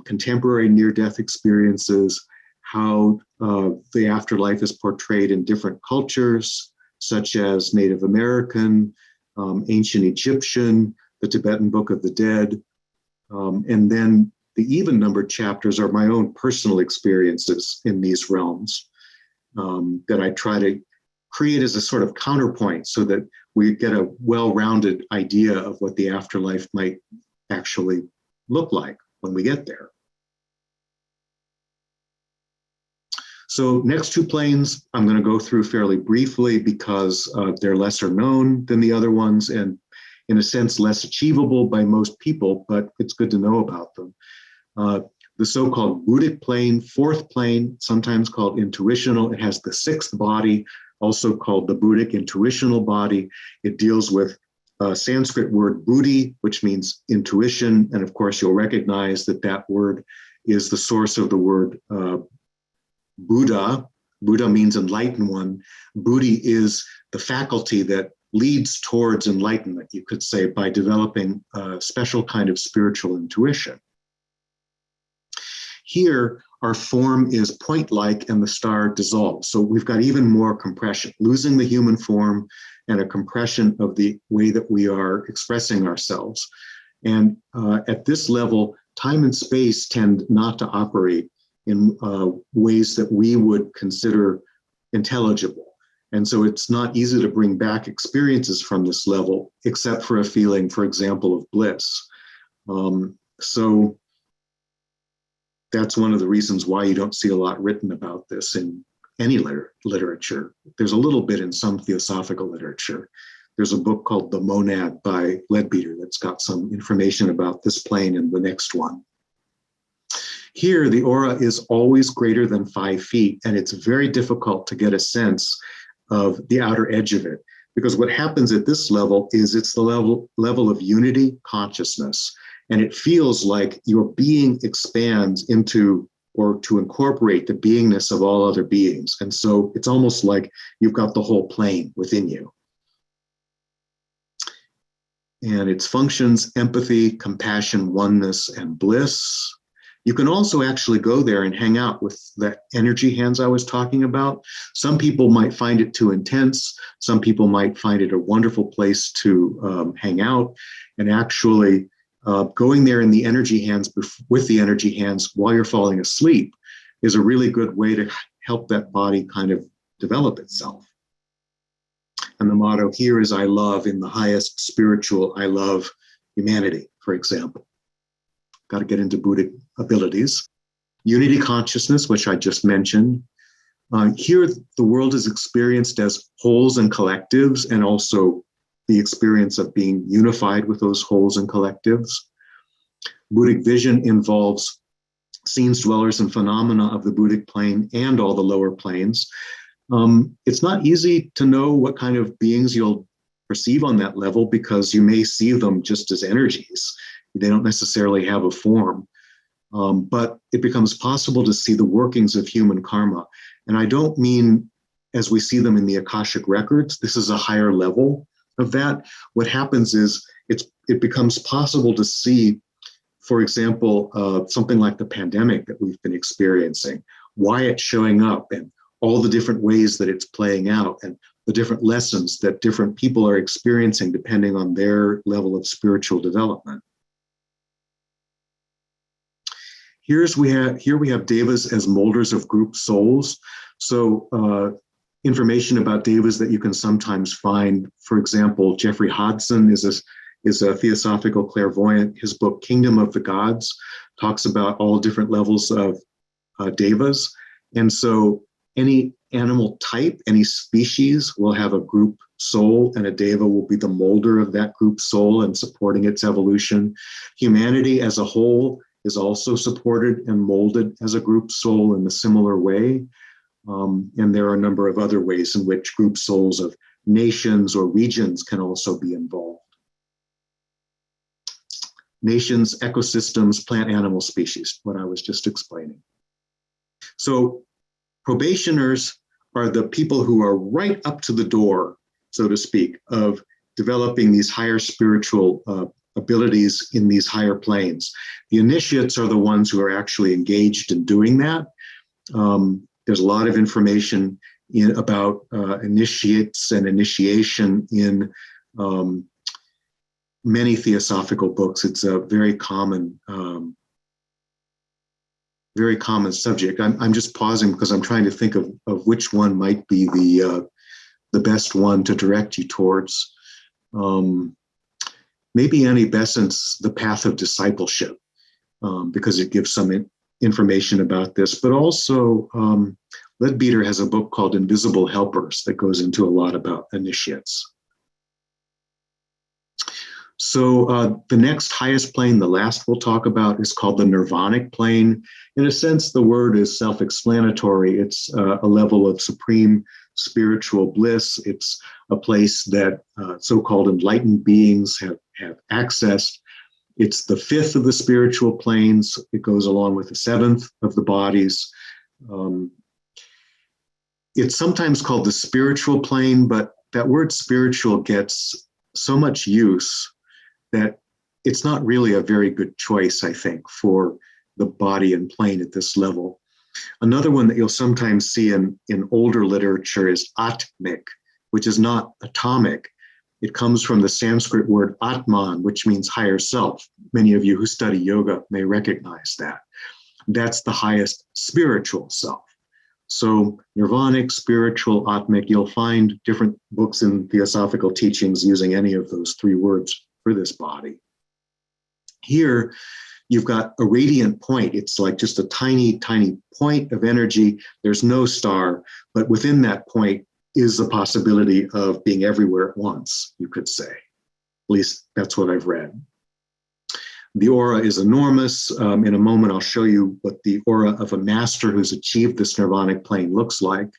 contemporary near-death experiences, how the afterlife is portrayed in different cultures, such as Native American, ancient Egyptian, the Tibetan Book of the Dead, And then the even numbered chapters are my own personal experiences in these realms that I try to create as a sort of counterpoint so that we get a well-rounded idea of what the afterlife might actually look like when we get there. So next two planes, I'm going to go through fairly briefly because they're lesser known than the other ones and in a sense less achievable by most people, but it's good to know about them. The so-called Buddhic plane, fourth plane, sometimes called intuitional. It has the sixth body, also called the Buddhic intuitional body. It deals with a Sanskrit word buddhi, which means intuition. And of course, you'll recognize that that word is the source of the word Buddha. Buddha means enlightened one. Buddhi is the faculty that leads towards enlightenment, you could say, by developing a special kind of spiritual intuition. Here, our form is point-like and the star dissolves. So we've got even more compression, losing the human form and a compression of the way that we are expressing ourselves. And at this level, time and space tend not to operate in ways that we would consider intelligible. And so it's not easy to bring back experiences from this level, except for a feeling, for example, of bliss. So that's one of the reasons why you don't see a lot written about this in any literature. There's a little bit in some theosophical literature. There's a book called The Monad by Leadbeater that's got some information about this plane in the next one. Here, the aura is always greater than 5 feet, and it's very difficult to get a sense of the outer edge of it, because what happens at this level is it's the level of unity consciousness, and it feels like your being expands into or to incorporate the beingness of all other beings. And so it's almost like you've got the whole plane within you. And its functions, empathy, compassion, oneness, and bliss. You can also actually go there and hang out with the energy hands I was talking about. Some people might find it too intense. Some people might find it a wonderful place to hang out. And actually going there in the energy hands with the energy hands while you're falling asleep is a really good way to help that body kind of develop itself. And the motto here is, I love in the highest spiritual, I love humanity, for example. Got to get into Buddhic abilities. Unity consciousness, which I just mentioned. Here, the world is experienced as wholes and collectives, and also the experience of being unified with those wholes and collectives. Buddhic vision involves scenes, dwellers, and phenomena of the Buddhic plane and all the lower planes. It's not easy to know what kind of beings you'll perceive on that level, because you may see them just as energies. They don't necessarily have a form, but it becomes possible to see the workings of human karma. And I don't mean as we see them in the Akashic records. This is a higher level of that. What happens is it becomes possible to see, for example, something like the pandemic that we've been experiencing, why it's showing up and all the different ways that it's playing out and the different lessons that different people are experiencing depending on their level of spiritual development. Here we have devas as molders of group souls. So information about devas that you can sometimes find. For example, Jeffrey Hodson is a theosophical clairvoyant. His book, Kingdom of the Gods, talks about all different levels of devas. And so any animal type, any species will have a group soul, and a deva will be the molder of that group soul and supporting its evolution. Humanity as a whole is also supported and molded as a group soul in a similar way. And there are a number of other ways in which group souls of nations or regions can also be involved. Nations, ecosystems, plant, animal species, what I was just explaining. So probationers are the people who are right up to the door, so to speak, of developing these higher spiritual abilities in these higher planes. The initiates are the ones who are actually engaged in doing that. There's a lot of information about initiates and initiation in many theosophical books, it's a very common subject. I'm just pausing because I'm trying to think of which one might be the best one to direct you towards. Maybe Annie Besant's The Path of Discipleship, because it gives some information about this, but also Leadbeater has a book called Invisible Helpers that goes into a lot about initiates. So the next highest plane, the last we'll talk about, is called the Nervonic plane. In a sense, the word is self-explanatory. It's a level of supreme spiritual bliss. It's a place that so-called enlightened beings have accessed. It's the fifth of the spiritual planes. It goes along with the seventh of the bodies. It's sometimes called the spiritual plane, but that word spiritual gets so much use that it's not really a very good choice, I think, for the body and plane at this level. Another one that you'll sometimes see in older literature is atmic, which is not atomic. It comes from the Sanskrit word atman, which means higher self. Many of you who study yoga may recognize that. That's the highest spiritual self. So Nervonic, spiritual, atmic, you'll find different books in theosophical teachings using any of those three words for this body. Here, you've got a radiant point. It's like just a tiny, tiny point of energy. There's no star, but within that point is the possibility of being everywhere at once, you could say. At least that's what I've read. The aura is enormous. In a moment, I'll show you what the aura of a master who's achieved this Nervonic plane looks like.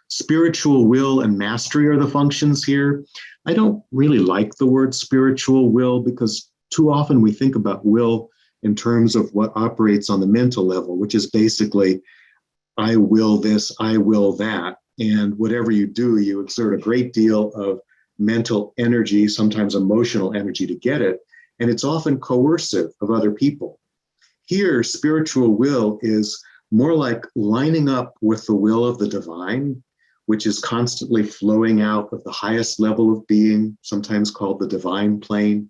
Spiritual will and mastery are the functions here. I don't really like the word spiritual will because too often we think about will in terms of what operates on the mental level, which is basically, I will this, I will that. And whatever you do, you exert a great deal of mental energy, sometimes emotional energy to get it. And it's often coercive of other people. Here, spiritual will is more like lining up with the will of the divine, which is constantly flowing out of the highest level of being, sometimes called the divine plane,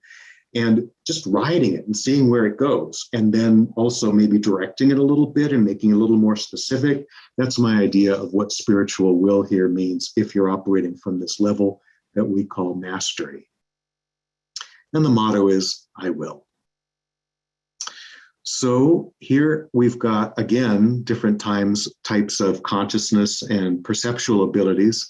and just riding it and seeing where it goes. And then also maybe directing it a little bit and making it a little more specific. That's my idea of what spiritual will here means if you're operating from this level that we call mastery. And the motto is, I will. So here we've got, again, different types of consciousness and perceptual abilities.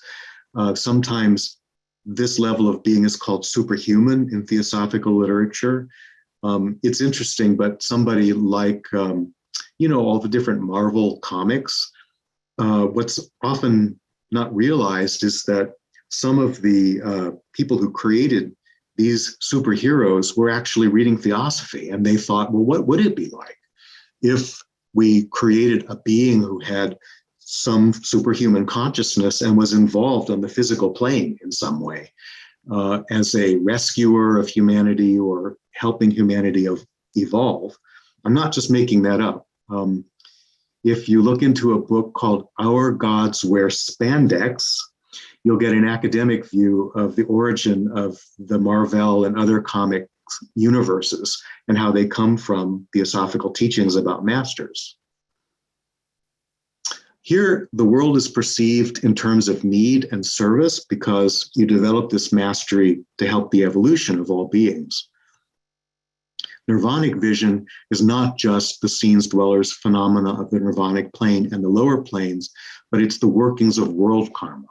Sometimes this level of being is called superhuman in theosophical literature. It's interesting, but somebody like, all the different Marvel comics, what's often not realized is that some of the people who created these superheroes were actually reading Theosophy, and they thought, well, what would it be like if we created a being who had some superhuman consciousness and was involved on the physical plane in some way as a rescuer of humanity or helping humanity evolve. I'm not just making that up. If you look into a book called Our Gods Wear Spandex, you'll get an academic view of the origin of the Marvel and other comic universes and how they come from theosophical teachings about masters. Here, the world is perceived in terms of need and service because you develop this mastery to help the evolution of all beings. Nervonic vision is not just the scenes dwellers phenomena of the Nervonic plane and the lower planes, but it's the workings of world karma.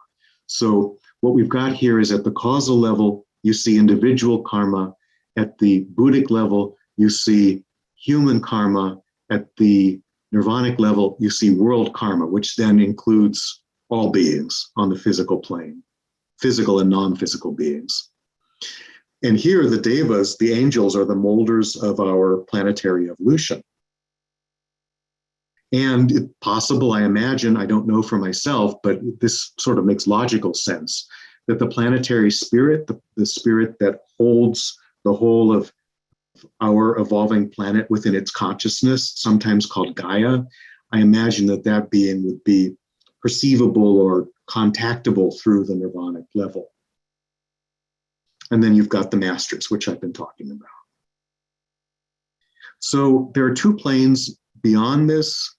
So what we've got here is at the causal level, you see individual karma. At the Buddhic level, you see human karma. At the Nervonic level, you see world karma, which then includes all beings on the physical plane, physical and non-physical beings. And here, the devas, the angels, are the molders of our planetary evolution. And it's possible, I imagine, I don't know for myself, but this sort of makes logical sense, that the planetary spirit, the spirit that holds the whole of our evolving planet within its consciousness, sometimes called Gaia, I imagine that that being would be perceivable or contactable through the Nervonic level. And then you've got the masters, which I've been talking about. So there are two planes beyond this.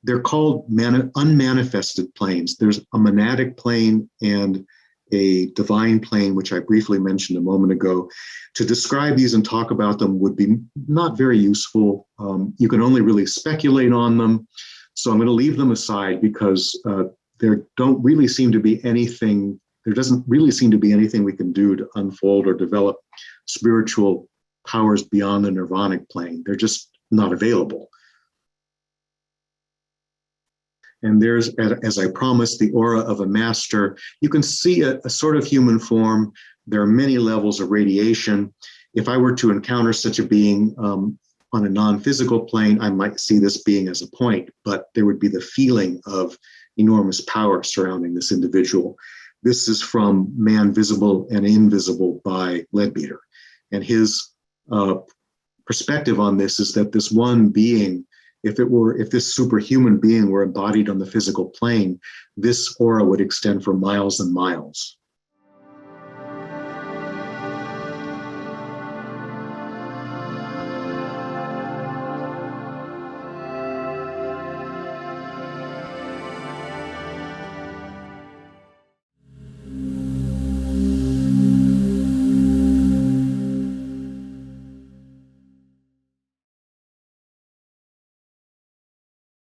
They're called unmanifested planes. There's a monadic plane and a divine plane, which I briefly mentioned a moment ago. To describe these and talk about them would be not very useful. You can only really speculate on them. So I'm going to leave them aside because there doesn't really seem to be anything we can do to unfold or develop spiritual powers beyond the Nervonic plane. They're just not available. And there's, as I promised, the aura of a master. You can see a sort of human form. There are many levels of radiation. If I were to encounter such a being on a non-physical plane, I might see this being as a point, but there would be the feeling of enormous power surrounding this individual. This is from Man Visible and Invisible by Leadbeater. And his perspective on this is that this one being, if this superhuman being were embodied on the physical plane, this aura would extend for miles and miles.